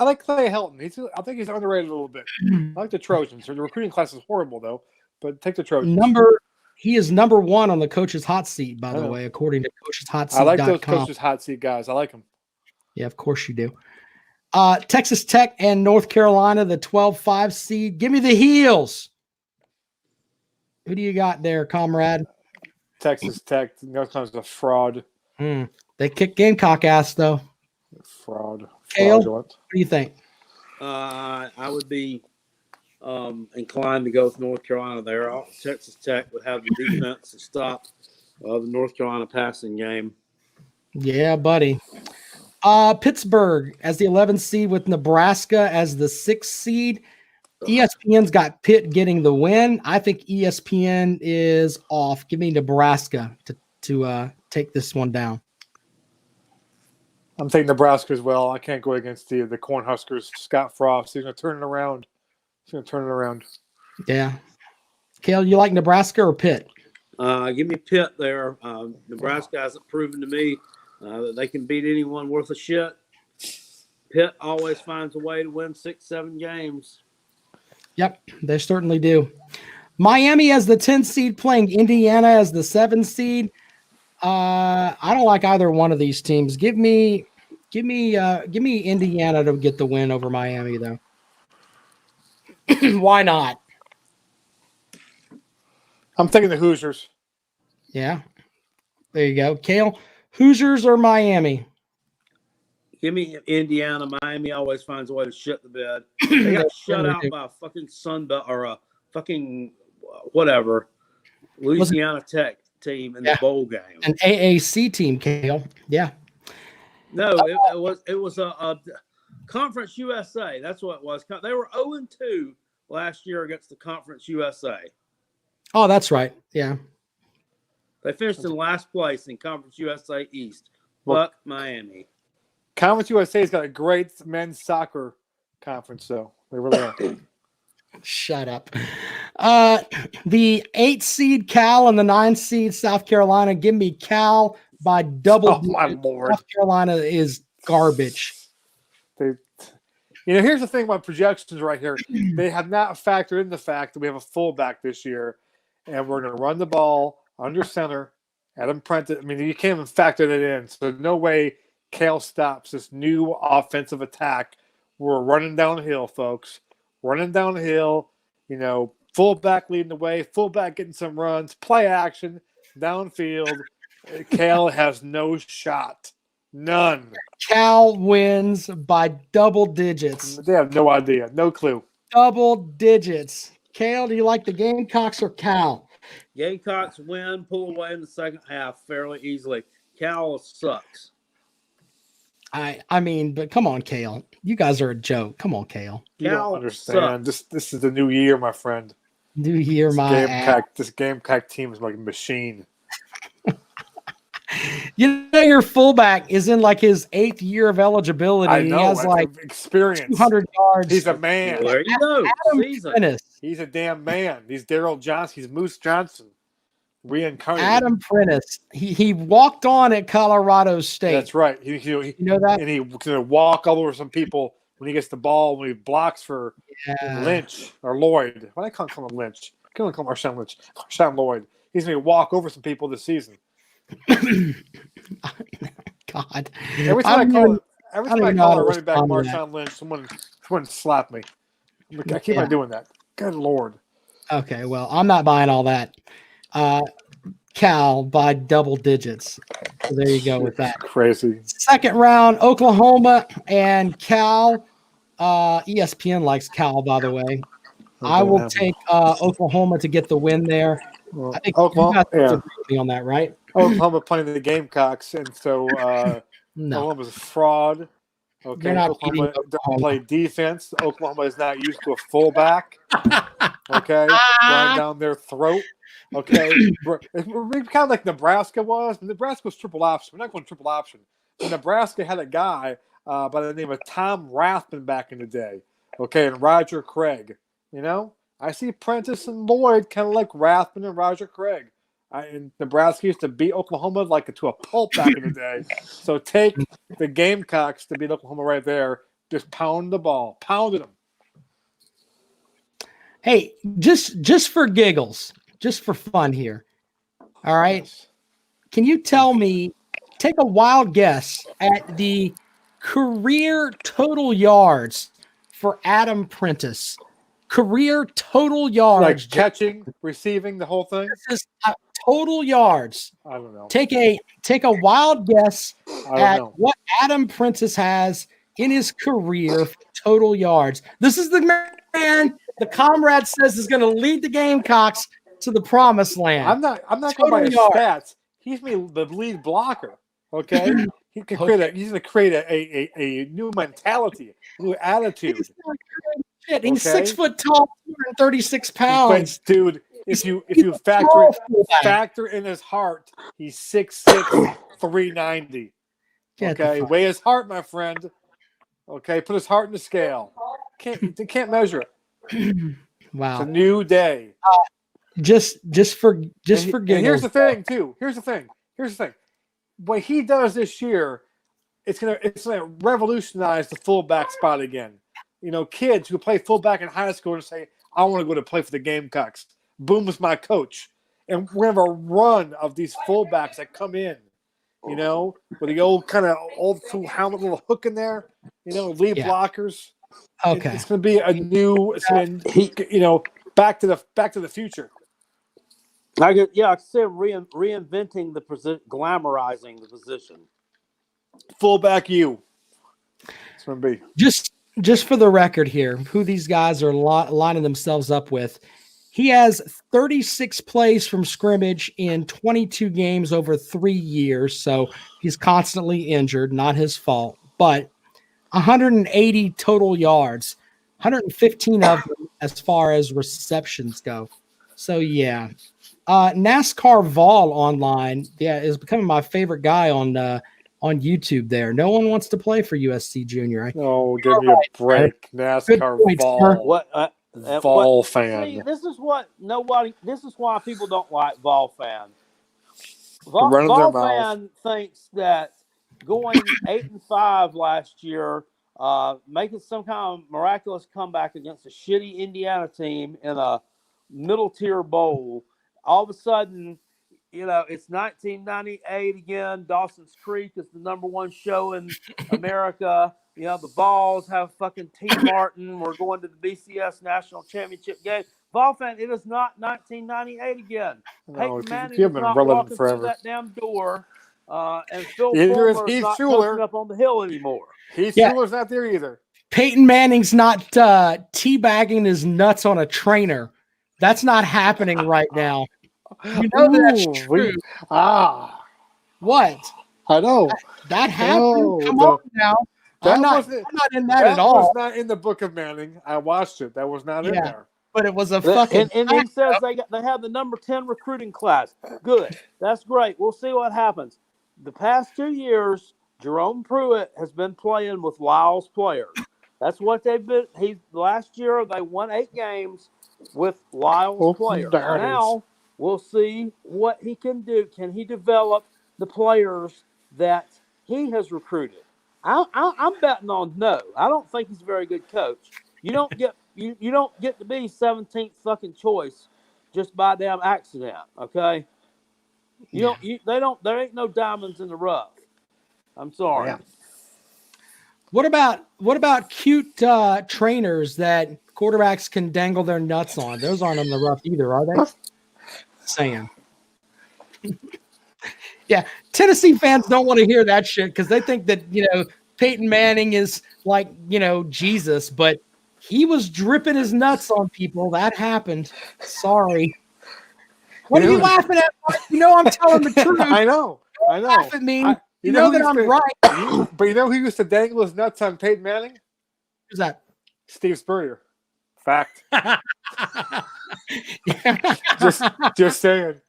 Speaker 2: like Clay Helton. I think he's underrated a little bit. I like the Trojans. The recruiting class is horrible, though, but take the Trojans.
Speaker 1: He is number 1 on the coach's hot seat, by the way, according to coacheshotseat.com.
Speaker 2: I like those coaches hot seat guys. I like them.
Speaker 1: Yeah, of course you do. Texas Tech and North Carolina, the 12-5 seed. Give me the Heels. Who do you got there, comrade?
Speaker 2: Texas Tech. North Carolina's a fraud.
Speaker 1: They kick Gamecock ass, though.
Speaker 2: Fraud.
Speaker 1: Kale, what do you think?
Speaker 3: I would be inclined to go with North Carolina there. Texas Tech would have the defense to stop the North Carolina passing game.
Speaker 1: Yeah, buddy. Pittsburgh as the 11th seed with Nebraska as the 6th seed. ESPN's got Pitt getting the win. I think ESPN is off. Give me Nebraska to take this one down.
Speaker 2: I'm taking Nebraska as well. I can't go against the Cornhuskers. Scott Frost. He's going to turn it around.
Speaker 1: Yeah. Kale, you like Nebraska or Pitt?
Speaker 3: Give me Pitt there. Nebraska hasn't proven to me that they can beat anyone worth a shit. Pitt always finds a way to win 6-7 games.
Speaker 1: Yep, they certainly do. Miami as the 10th seed playing Indiana as the 7th seed. I don't like either one of these teams. Give me Indiana to get the win over Miami, though. Why not?
Speaker 2: I'm taking the Hoosiers.
Speaker 1: Yeah. There you go. Kale, Hoosiers or Miami?
Speaker 3: Give me Indiana. Miami always finds a way to shut the bed. They got shut out by a fucking Sunbelt or a fucking whatever Louisiana Tech team in the bowl game.
Speaker 1: An AAC team, Kale. Yeah.
Speaker 3: No, it was a Conference USA. That's what it was. They were 0-2 last year against the Conference USA.
Speaker 1: Oh, that's right. Yeah.
Speaker 3: They finished in last place in Conference USA East. Fuck Miami.
Speaker 2: Conference USA's got a great men's soccer conference, though. They really are.
Speaker 1: Shut up. The 8 seed Cal and the 9 seed South Carolina. Give me Cal by double.
Speaker 2: Oh, my Lord.
Speaker 1: South Carolina is garbage.
Speaker 2: Here's the thing about projections right here. They have not factored in the fact that we have a fullback this year, and we're going to run the ball under center. Adam Prentice. I mean, you can't even factor that in. So no way Cal stops this new offensive attack. We're running downhill, folks. Running downhill. Fullback leading the way. Fullback getting some runs. Play action. Downfield. Cal has no shot. None.
Speaker 1: Cal wins by double digits.
Speaker 2: They have no idea. No clue.
Speaker 1: Double digits. Cal, do you like the Gamecocks or Cal?
Speaker 3: Gamecocks win, pull away in the second half fairly easily. Cal sucks.
Speaker 1: I mean, but come on, Kale. You guys are a joke. Come on, Kale.
Speaker 2: You don't understand. This is the new year, my friend.
Speaker 1: New year,
Speaker 2: This Gamecock team is like a machine.
Speaker 1: Your fullback is in like his 8th year of eligibility.
Speaker 2: I know.
Speaker 1: He has like
Speaker 2: experience.
Speaker 1: 200 yards.
Speaker 2: He's a man.
Speaker 3: There you go.
Speaker 2: He's a damn man. He's Daryl Johnson. He's Moose Johnson. Reincarnated.
Speaker 1: Adam Prentice. He walked on at Colorado State.
Speaker 2: That's right. He
Speaker 1: you know that?
Speaker 2: And he's going to walk all over some people when he gets the ball, when he blocks for Lynch or Lloyd. Why can't I call him Lynch? I can't call him Marshawn Lynch. Marshawn Lloyd. He's going to walk over some people this season.
Speaker 1: God.
Speaker 2: Every time I call a running back Marshawn Lynch, someone slap me. I keep on doing that. Good Lord.
Speaker 1: Okay, well, I'm not buying all that. Cal by double digits. So there you go with that.
Speaker 2: Crazy.
Speaker 1: Second round, Oklahoma and Cal. ESPN likes Cal, by the way. I will take Oklahoma to get the win there.
Speaker 2: Well,
Speaker 1: I think
Speaker 2: Oklahoma,
Speaker 1: you guys agree with me on that, right?
Speaker 2: Oklahoma playing the Gamecocks, and so Oklahoma's a fraud. Okay, Oklahoma doesn't play defense. Oklahoma is not used to a fullback. Okay, going down their throat. Okay, we're kind of like Nebraska was. Nebraska was triple option. We're not going triple option. But Nebraska had a guy by the name of Tom Rathman back in the day. Okay, and Roger Craig. I see Prentice and Lloyd kind of like Rathman and Roger Craig. And Nebraska used to beat Oklahoma to a pulp back in the day. So take the Gamecocks to beat Oklahoma right there. Just pound the ball. Pounded them.
Speaker 1: Hey, just for giggles, just for fun here. All right. Yes. Can you tell me, take a wild guess at the career total yards for Adam Prentice? Career total yards.
Speaker 2: Like catching, receiving, the whole thing?
Speaker 1: This is total yards.
Speaker 2: I don't know.
Speaker 1: Take a wild guess at what Adam Prentice has in his career for total yards. This is the man the comrade says is going to lead the Gamecocks to the promised land.
Speaker 2: I'm not going by his stats. He's the lead blocker. Okay? He's going to create a new mentality, a new attitude.
Speaker 1: He's 6 foot tall, 236 pounds.
Speaker 2: But, dude, if you factor in his heart, he's 6'6", 390. Okay, weigh his heart, my friend. Okay, put his heart in the scale. Can't measure it.
Speaker 1: Wow,
Speaker 2: it's a new day.
Speaker 1: Just for giggles.
Speaker 2: Here's the thing, too. Here's the thing. What he does this year, it's gonna revolutionize the fullback spot again. Kids who play fullback in high school and say, I want to go to play for the Gamecocks. Boom is my coach. And we're going to have a run of these fullbacks that come in, with the old kind of old school helmet, little hook in there, lead blockers.
Speaker 1: Okay.
Speaker 2: It's going to be a new, back to the future.
Speaker 3: I could see reinventing the position, glamorizing the position.
Speaker 2: Fullback you. It's going to be.
Speaker 1: Just for the record here, who these guys are lining themselves up with. He has 36 plays from scrimmage in 22 games over 3 years, so he's constantly injured, not his fault. But 180 total yards, 115 of them as far as receptions go. So, yeah. NASCAR Vol online, is becoming my favorite guy on YouTube there. No one wants to play for USC Junior.
Speaker 2: Oh, give me a break. NASCAR
Speaker 1: point, sir.
Speaker 2: Vol fan.
Speaker 3: See, this is why people don't like Vol fan.
Speaker 2: Running their
Speaker 3: Vol
Speaker 2: mouth.
Speaker 3: fan thinks that going 8-5 last year, making some kind of miraculous comeback against a shitty Indiana team in a middle tier bowl, all of a sudden, it's 1998 again. Dawson's Creek is the #1 show in America. The Vols have fucking T. Martin. We're going to the BCS National Championship game. Vol fan, it is not 1998 again.
Speaker 2: No,
Speaker 3: Peyton Manning
Speaker 2: you've
Speaker 3: is
Speaker 2: been
Speaker 3: not
Speaker 2: relevant
Speaker 3: walking
Speaker 2: forever.
Speaker 3: through that damn door, and Phil
Speaker 2: Either is
Speaker 3: Fulmer is
Speaker 2: Heath
Speaker 3: not
Speaker 2: Schuler.
Speaker 3: coaching up on the hill anymore.
Speaker 2: Heath Schuler's not there either.
Speaker 1: Peyton Manning's not teabagging his nuts on a trainer. That's not happening right now. You know that's true. What?
Speaker 2: I know.
Speaker 1: That happened.
Speaker 2: No,
Speaker 1: Come on now. I'm not in that at all.
Speaker 2: That was not in the book of Manning. I watched it. That was not in there.
Speaker 1: But it was a fucking.
Speaker 3: And he says they have the number 10 recruiting class. Good. That's great. We'll see what happens. The past 2 years, Jerome Pruitt has been playing with Lyle's players. That's what they've been. Last year they won 8 games with Lyle's players. Now we'll see what he can do. Can he develop the players that he has recruited? I'm betting on no. I don't think he's a very good coach. You don't get to be 17th fucking choice just by damn accident. Okay. There ain't no diamonds in the rough. I'm sorry.
Speaker 2: Yeah.
Speaker 1: What about cute trainers that quarterbacks can dangle their nuts on? Those aren't in the rough either, are they? Saying. Yeah, Tennessee fans don't want to hear that shit because they think that Peyton Manning is like Jesus, but he was dripping his nuts on people. That happened. Sorry. What are you laughing at? I'm telling the truth.
Speaker 2: I know.
Speaker 1: Don't laugh at me. You know that I'm right.
Speaker 2: But who used to dangle his nuts on Peyton Manning?
Speaker 1: Who's that?
Speaker 2: Steve Spurrier. Fact.
Speaker 1: Yeah.
Speaker 2: Just saying.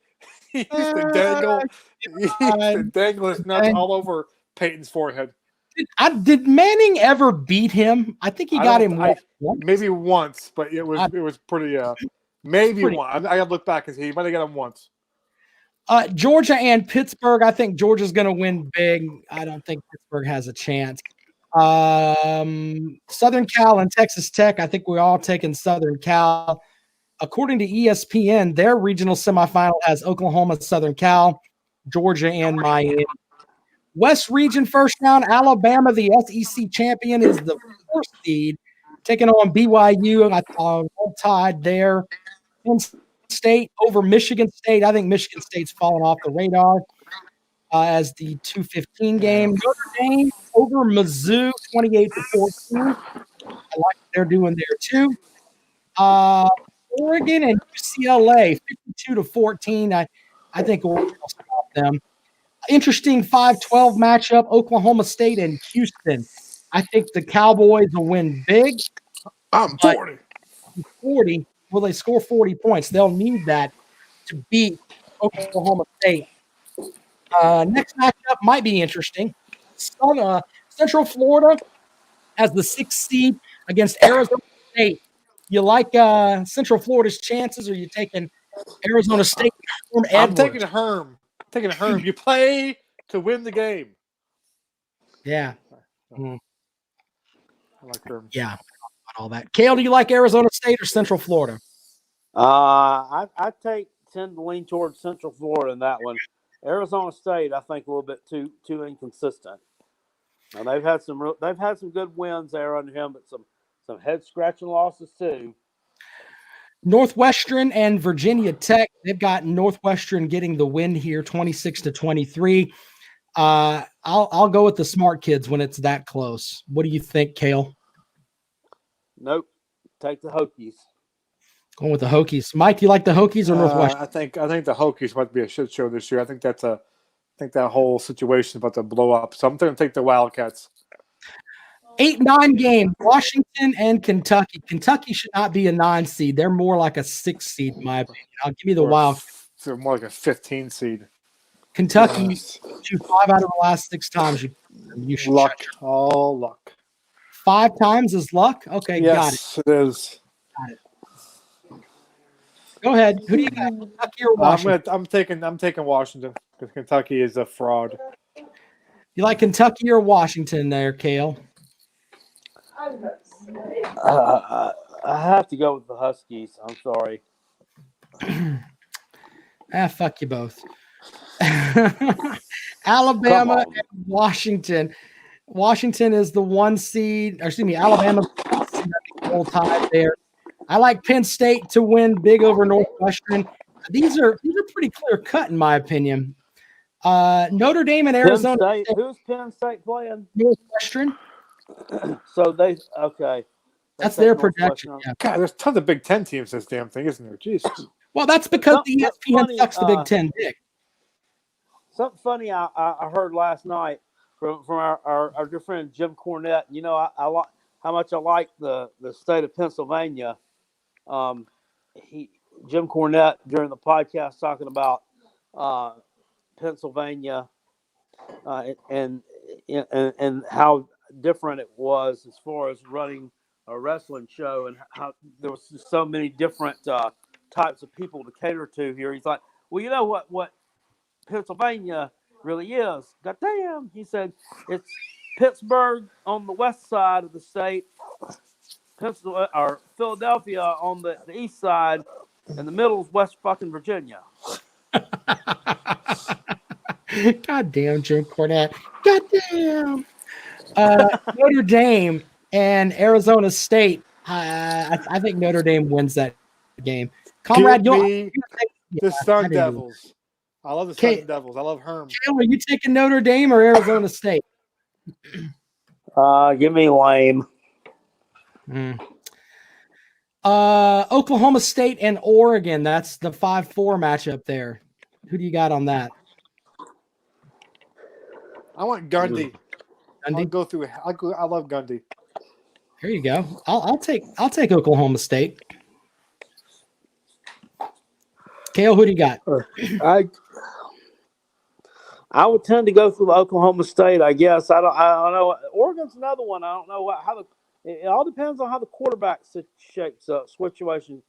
Speaker 2: He used to dangle his nuts all over Peyton's forehead.
Speaker 1: Did Manning ever beat him? I think he got him once.
Speaker 2: Maybe once, but it was pretty. Maybe one. I got to look back and see. He might have got him once.
Speaker 1: Georgia and Pittsburgh. I think Georgia's going to win big. I don't think Pittsburgh has a chance. Southern Cal and Texas Tech. I think we're all taking Southern Cal. According to ESPN, their regional semifinal has Oklahoma, Southern Cal, Georgia, and Miami. West Region first round, Alabama, the SEC champion, is the 4th seed, taking on BYU. All tied there. Penn State over Michigan State. I think Michigan State's fallen off the radar as the 2:15 game. Notre Dame over Mizzou, 28-14. I like what they're doing there too. Oregon and UCLA, 52-14. I think Oregon will stop them. Interesting 5-12 matchup, Oklahoma State and Houston. I think the Cowboys will win big.
Speaker 2: I'm 40.
Speaker 1: 40. Will they score 40 points? They'll need that to beat Oklahoma State. Next matchup might be interesting. Central Florida has the 6th seed against Arizona State. You like Central Florida's chances, or are you taking Arizona State?
Speaker 2: I'm taking Herm. You play to win the game.
Speaker 1: Yeah.
Speaker 2: I like Herm.
Speaker 1: Yeah. All that. Kale, do you like Arizona State or Central Florida?
Speaker 3: I tend to lean towards Central Florida in that one. Arizona State, I think, a little bit too inconsistent. Now they've had some good wins there under him, but some head scratching losses too.
Speaker 1: Northwestern and Virginia Tech. They've got Northwestern getting the win here, 26-23. I I'll go with the smart kids when it's that close. What do you think, Kale?
Speaker 3: Nope. Take the Hokies.
Speaker 1: Going with the Hokies. Mike, do you like the Hokies or Northwestern?
Speaker 2: I think the Hokies might be a shit show this year. I think that whole situation is about to blow up. So I'm going to take the Wildcats.
Speaker 1: 8-9 game, Washington and Kentucky. Kentucky should not be a 9 seed. They're more like a 6 seed, in my opinion. I'll give you the Wild.
Speaker 2: They're more like a 15 seed.
Speaker 1: Kentucky, you 5 out of the last 6 times. You should
Speaker 2: luck. All luck.
Speaker 1: 5 times is luck? Okay,
Speaker 2: yes,
Speaker 1: got it.
Speaker 2: It is.
Speaker 1: Got it. Go ahead. Who do you got? Kentucky or Washington?
Speaker 2: I'm taking Washington because Kentucky is a fraud.
Speaker 1: You like Kentucky or Washington there, Kale?
Speaker 3: I have to go with the Huskies. I'm sorry.
Speaker 1: Fuck you both. Alabama and Washington. Washington is the 1 seed. Or excuse me, Alabama full time there. I like Penn State to win big over Northwestern. These are pretty clear cut in my opinion. Notre Dame and Arizona.
Speaker 3: Penn State. Who's Penn State playing?
Speaker 1: Northwestern.
Speaker 3: So okay.
Speaker 1: That's their projection. Yeah.
Speaker 2: God, there's tons of Big Ten teams in this damn thing, isn't there? Jesus.
Speaker 1: Well, that's because the ESPN sucks the Big Ten dick.
Speaker 3: Something funny I heard last night from our dear friend Jim Cornette. You know, I like how much I like the state of Pennsylvania. Jim Cornette during the podcast talking about Pennsylvania and how different it was as far as running a wrestling show and how there was just so many different types of people to cater to here. He's like, well, you know what Pennsylvania really is? Goddamn, he said, it's Pittsburgh on the west side of the state, Philadelphia on the east side, and the middle is West fucking Virginia.
Speaker 1: God damn, Jim Cornette. God damn. Notre Dame and Arizona State. I think Notre Dame wins that game. Comrade,
Speaker 2: the Sun Devils. I love the Sun Devils. I love Herm.
Speaker 1: Kale, are you taking Notre Dame or Arizona State?
Speaker 3: Give me lame.
Speaker 1: Oklahoma State and Oregon. That's the 5-4 matchup there. Who do you got on that?
Speaker 2: I want Gundy. I'll go through. I love Gundy.
Speaker 1: Here you go. I'll take Oklahoma State. Kale, who do you got?
Speaker 3: I would tend to go through Oklahoma State. I guess I don't know. Oregon's another one. I don't know it all depends on how the quarterback shapes up. Situation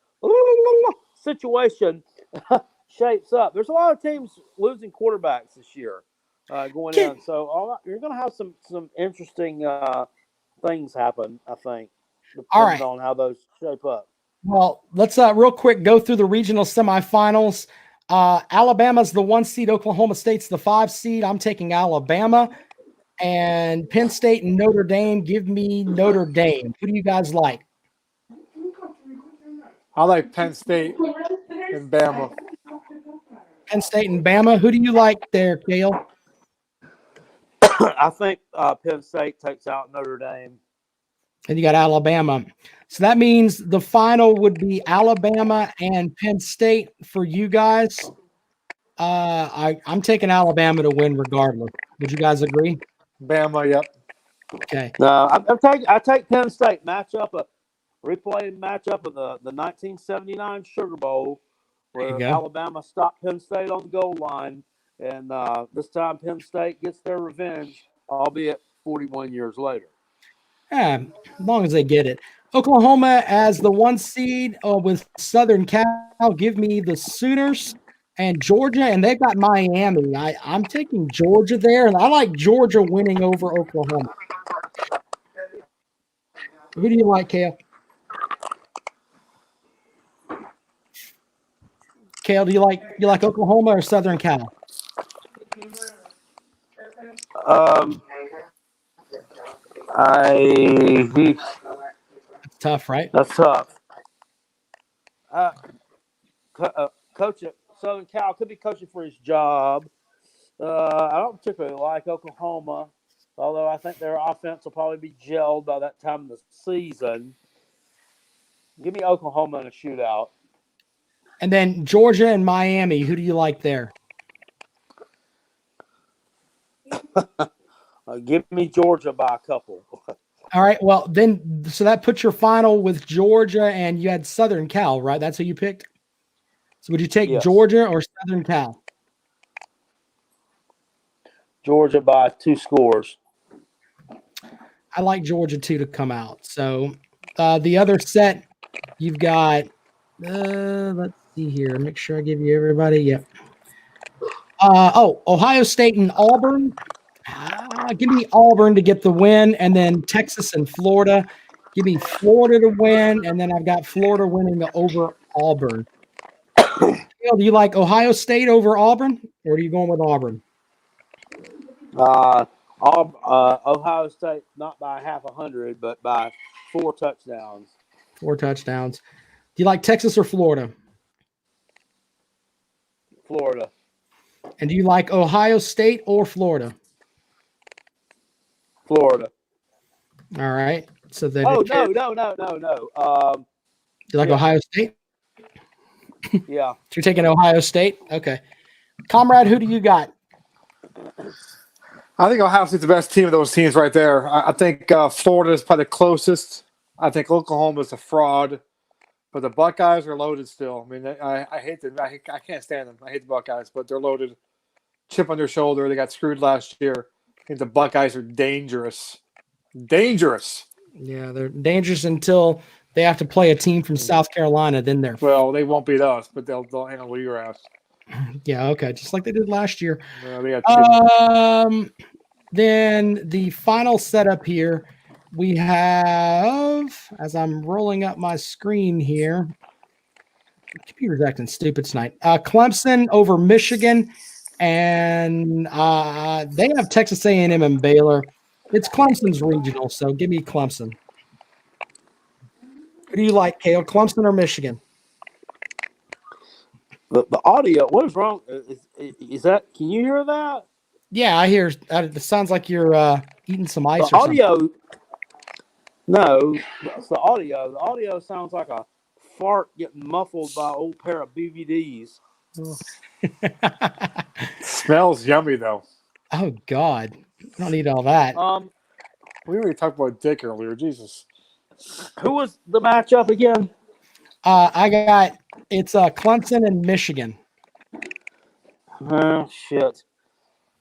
Speaker 3: shapes up. There's a lot of teams losing quarterbacks this year going in, so you're going to have some interesting things happen. I think, depending on how those shape up.
Speaker 1: Well, let's real quick go through the regional semifinals. Alabama's the 1 seed. Oklahoma State's the 5 seed. I'm taking Alabama. And Penn State and Notre Dame. Give me Notre Dame. Who do you guys like?
Speaker 2: I like Penn State and Bama.
Speaker 1: Penn State and Bama. Who do you like there, Kale?
Speaker 3: I think Penn State takes out Notre Dame.
Speaker 1: And you got Alabama. So that means the final would be Alabama and Penn State for you guys. I'm taking Alabama to win regardless. Would you guys agree?
Speaker 2: Bama, yep.
Speaker 1: Okay.
Speaker 3: No, I take Penn State replay matchup of the 1979 Sugar Bowl where Alabama stopped Penn State on the goal line, and this time Penn State gets their revenge, albeit 41 years later.
Speaker 1: Yeah, as long as they get it. Oklahoma as the 1 seed with Southern Cal. Give me the Sooners. And Georgia, and they've got Miami. I'm taking Georgia there, and I like Georgia winning over Oklahoma. Who do you like, Kale? Kale, do you like Oklahoma or Southern Cal? That's tough, right?
Speaker 3: That's tough. Coach at Southern Cal could be coaching for his job. I don't particularly like Oklahoma, although I think their offense will probably be gelled by that time of the season. Give me Oklahoma in a shootout.
Speaker 1: And then Georgia and Miami. Who do you like there?
Speaker 3: Give me Georgia by a couple.
Speaker 1: All right. Well, then, so that puts your final with Georgia, and you had Southern Cal, right? That's who you picked. So would you take
Speaker 3: Yes.
Speaker 1: Georgia or Southern Cal?
Speaker 3: Georgia by 2 scores.
Speaker 1: I like Georgia too to come out. So the other set, you've got. Let's see here. Make sure I give you everybody. Yep. Ohio State and Auburn. Give me Auburn to get the win, and then Texas and Florida. Give me Florida to win, and then I've got Florida winning over Auburn. Do you like Ohio State over Auburn, or are you going with Auburn?
Speaker 3: Ohio State not by 100, but by 4 touchdowns.
Speaker 1: 4 touchdowns. Do you like Texas or Florida?
Speaker 3: Florida.
Speaker 1: And do you like Ohio State or Florida?
Speaker 3: Florida.
Speaker 1: All right. So then.
Speaker 3: No.
Speaker 1: You like Ohio State?
Speaker 3: Yeah.
Speaker 1: So you're taking Ohio State? Okay. Comrade, who do you got?
Speaker 2: I think Ohio State's the best team of those teams right there. I think Florida is probably the closest. I think Oklahoma is a fraud, but the Buckeyes are loaded still. I mean, I hate them. I can't stand them. I hate the Buckeyes, but they're loaded. Chip on their shoulder. They got screwed last year. I think the Buckeyes are dangerous. Dangerous.
Speaker 1: Yeah, they're dangerous until they have to play a team from South Carolina. Then they're
Speaker 2: Well, they won't beat us, but they'll handle your ass.
Speaker 1: yeah, okay, just like they did last year.
Speaker 2: They got
Speaker 1: Then the final setup here, we have, as I'm rolling up my screen here, computer's acting stupid tonight. Clemson over Michigan, and they have Texas A&M and Baylor. It's Clemson's regional, so give me Clemson. Who do you like, Cale? Clemson or Michigan?
Speaker 3: The audio, what is wrong? Is that, can you hear that?
Speaker 1: Yeah, I hear. It sounds like you're eating some ice
Speaker 3: The
Speaker 1: or
Speaker 3: audio,
Speaker 1: something.
Speaker 3: no, it's the audio. The audio sounds like a fart getting muffled by an old pair of BVDs.
Speaker 2: Smells yummy, though.
Speaker 1: Oh, God. I don't need all that.
Speaker 2: We already talked about Dick earlier. Jesus.
Speaker 3: Who was the matchup again?
Speaker 1: It's Clemson and Michigan.
Speaker 3: Oh, shit.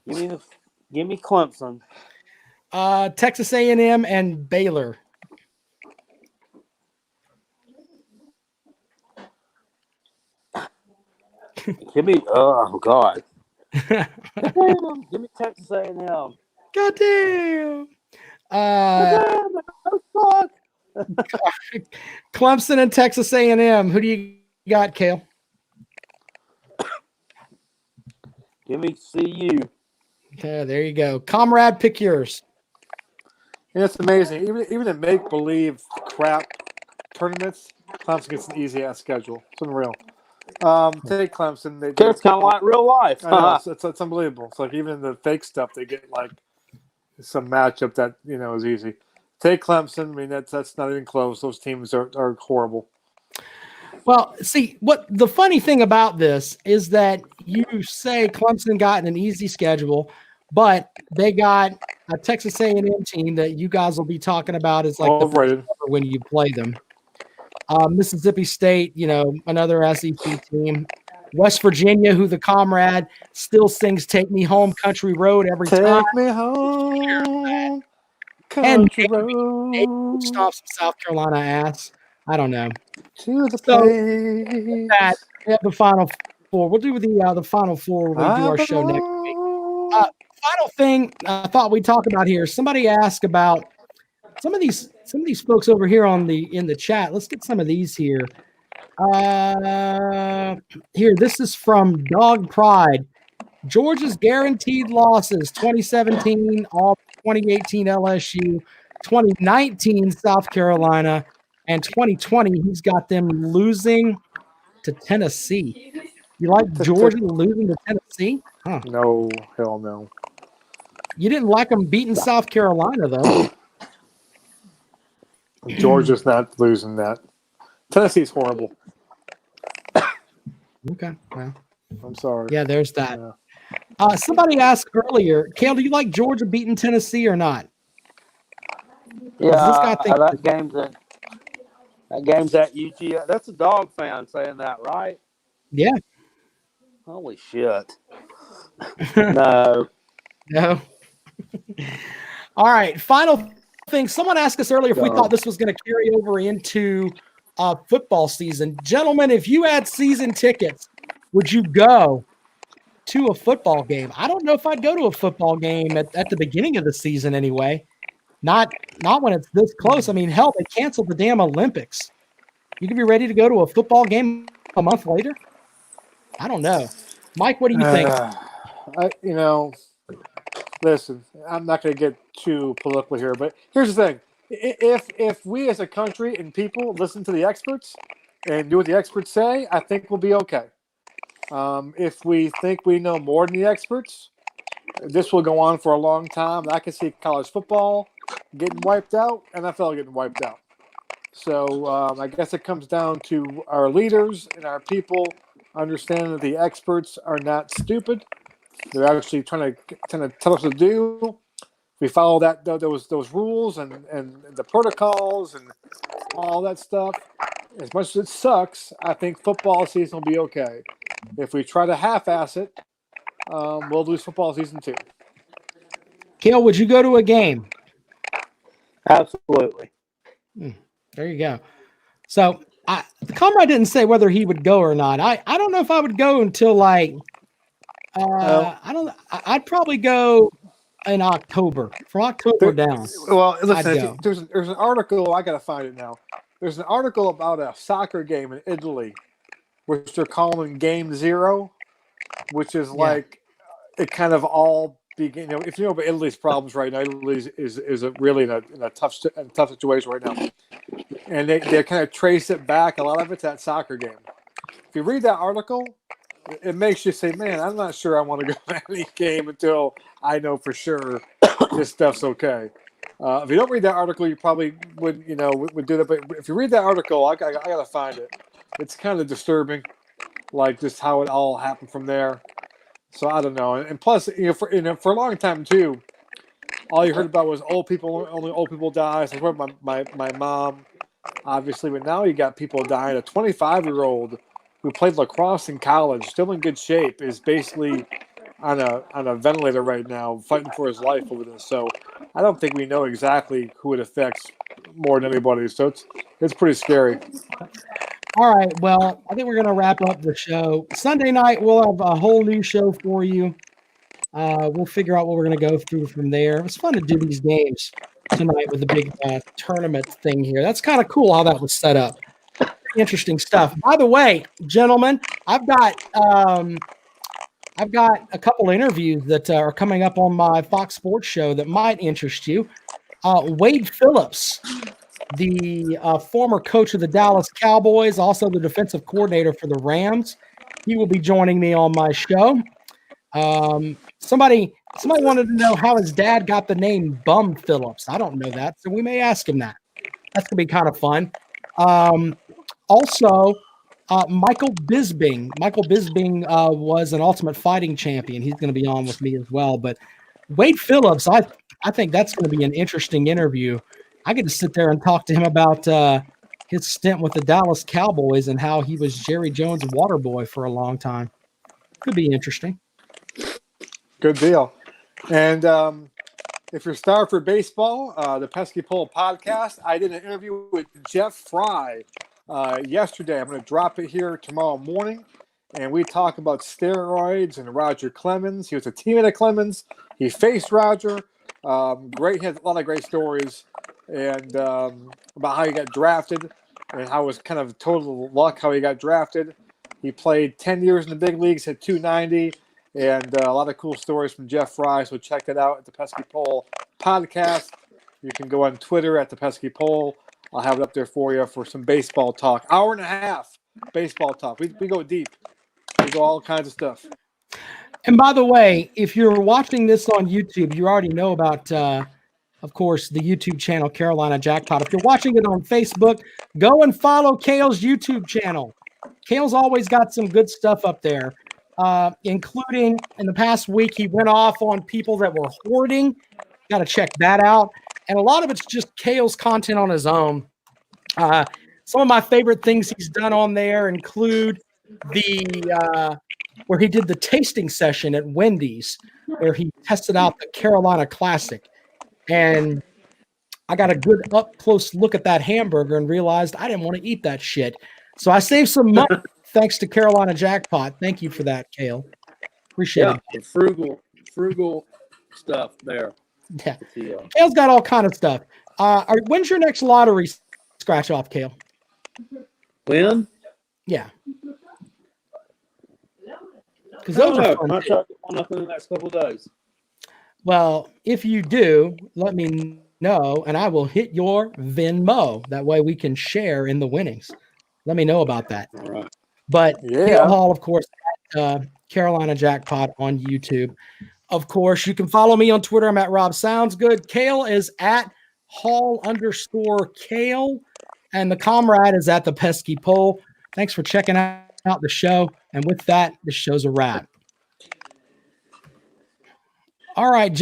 Speaker 3: Give me Clemson.
Speaker 1: Texas A&M and Baylor.
Speaker 3: Give me, oh, God. Give me Texas A&M.
Speaker 1: Goddamn. Clemson and Texas A&M. Who do you got, Cale?
Speaker 3: Give me CU.
Speaker 1: Okay, there you go. Comrade, pick yours.
Speaker 2: And it's amazing. Even in make-believe crap tournaments, Clemson gets an easy-ass schedule. It's unreal. Take Clemson.
Speaker 3: It's kind of like real life.
Speaker 2: I know, it's unbelievable. It's like even in the fake stuff, they get like some matchup that is easy. Take Clemson. I mean, that's not even close. Those teams are horrible.
Speaker 1: Well, see, what the funny thing about this is that you say Clemson got an easy schedule, but they got a Texas A&M team that you guys will be talking about is like
Speaker 2: overrated
Speaker 1: when you play them. Mississippi State, another SEC team. West Virginia, who the comrade still sings "Take Me Home, Country Road" every time.
Speaker 2: Take me home, country road.
Speaker 1: Stop some South Carolina ass. I don't know.
Speaker 2: To the place.
Speaker 1: That we have the Final Four. We'll do the Final Four when we do our show next week. Final thing I thought we'd talk about here. Somebody asked about some of these folks over here in the chat. Let's get some of these here. This is from Dog Pride. Georgia's guaranteed losses: 2017, all 2018 LSU, 2019 South Carolina, and 2020 he's got them losing to Tennessee. You like Georgia losing to Tennessee? Huh.
Speaker 2: No, hell no.
Speaker 1: You didn't like them beating South Carolina, though.
Speaker 2: Georgia's not losing that. Tennessee's horrible.
Speaker 1: Okay, well,
Speaker 2: I'm sorry.
Speaker 1: yeah, there's that.
Speaker 2: Yeah.
Speaker 1: Somebody asked earlier, Kale, do you like Georgia beating Tennessee or not?
Speaker 3: Yeah,
Speaker 1: This guy thinks
Speaker 3: that game's at UG. That's a dog fan saying that, right?
Speaker 1: yeah.
Speaker 3: Holy shit! No.
Speaker 1: No. All right. Final thing. Someone asked us earlier if we thought this was going to carry over into football season. Gentlemen, if you had season tickets, would you go to a football game? I don't know if I'd go to a football game at the beginning of the season anyway. Not when it's this close. I mean, hell, they canceled the damn Olympics. You could be ready to go to a football game a month later? I don't know. Mike, what do you think?
Speaker 2: Listen, I'm not going to get too political here, but here's the thing. If we as a country and people listen to the experts and do what the experts say, I think we'll be okay. If we think we know more than the experts, this will go on for a long time. I can see college football getting wiped out, NFL getting wiped out. So I guess it comes down to our leaders and our people understanding that the experts are not stupid. They're actually trying to tell us what to do. If we follow those rules and the protocols and all that stuff, as much as it sucks, I think football season will be okay. If we try to half-ass it, we'll lose football season too.
Speaker 1: Kale, would you go to a game?
Speaker 3: Absolutely.
Speaker 1: There you go. So the comrade didn't say whether he would go or not. I don't know if I would go until like I'd probably go in October. From October down.
Speaker 2: Well, listen, there's an article, I gotta find it now. There's an article about a soccer game in Italy, which they're calling Game Zero, which is like it kind of all begin. If you know about Italy's problems right now, Italy is really in a tough situation right now, and they kind of trace it back. A lot of it's that soccer game. If you read that article, it makes you say, "Man, I'm not sure I want to go to any game until I know for sure this stuff's okay." If you don't read that article, you probably would do that. But if you read that article, I gotta find it. It's kind of disturbing, like just how it all happened from there. So I don't know. And plus, for a long time too, all you heard about was only old people die. So my mom, obviously, but now you got people dying. A 25-year-old who played lacrosse in college, still in good shape, is basically on a ventilator right now, fighting for his life over this. So I don't think we know exactly who it affects more than anybody. So it's pretty scary.
Speaker 1: All right. Well, I think we're going to wrap up the show. Sunday night, we'll have a whole new show for you. We'll figure out what we're going to go through from there. It was fun to do these games tonight with the big tournament thing here. That's kind of cool how that was set up. Interesting stuff. By the way, gentlemen, I've got a couple interviews that are coming up on my Fox Sports show that might interest you. Wade Phillips, the former coach of the Dallas Cowboys, also the defensive coordinator for the Rams. He will be joining me on my show. Somebody wanted to know how his dad got the name Bum Phillips. I don't know that, so we may ask him that. That's going to be kind of fun. Also, Michael Bisping. Michael Bisping was an Ultimate Fighting champion. He's going to be on with me as well. But Wade Phillips, I think that's going to be an interesting interview. I get to sit there and talk to him about his stint with the Dallas Cowboys and how he was Jerry Jones' water boy for a long time. Could be interesting.
Speaker 2: Good deal. And if you're starved for baseball, the Pesky Pole podcast, I did an interview with Jeff Fry yesterday. I'm going to drop it here tomorrow morning. And we talk about steroids and Roger Clemens. He was a teammate of Clemens. He faced Roger. Great. He has a lot of great stories and about how he got drafted and how it was kind of total luck how he got drafted. He played 10 years in the big leagues, hit 290, and a lot of cool stories from Jeff Fry. So check that out at the Pesky Pole podcast. You can go on Twitter at the Pesky Pole. I'll have it up there for you for some baseball talk. Hour and a half baseball talk. We go deep. There's all kinds of stuff.
Speaker 1: And by the way, if you're watching this on YouTube, you already know about, of course, the YouTube channel Carolina Jackpot. If you're watching it on Facebook, go and follow Kale's YouTube channel. Kale's always got some good stuff up there, including in the past week, he went off on people that were hoarding. Got to check that out. And a lot of it's just Kale's content on his own. Some of my favorite things he's done on there include the where he did the tasting session at Wendy's, where he tested out the Carolina Classic. And I got a good up close look at that hamburger and realized I didn't want to eat that shit. So I saved some money thanks to Carolina Jackpot. Thank you for that, Kale. Appreciate it.
Speaker 3: The frugal stuff there.
Speaker 1: Yeah. Kale's got all kind of stuff. When's your next lottery scratch off, Kale?
Speaker 3: When?
Speaker 1: Yeah. Because those are fun.
Speaker 3: I'm trying to get one up in the next couple of days.
Speaker 1: Well, if you do, let me know, and I will hit your Venmo. That way we can share in the winnings. Let me know about that.
Speaker 3: All right.
Speaker 1: But
Speaker 2: Yeah.
Speaker 1: Kale Hall, of course, at, Carolina Jackpot on YouTube. Of course, you can follow me on Twitter. I'm at Rob Sounds Good. Kale is at Hall_Kale, and the comrade is at the Pesky Pole. Thanks for checking out the show. And with that, the show's a wrap. All right,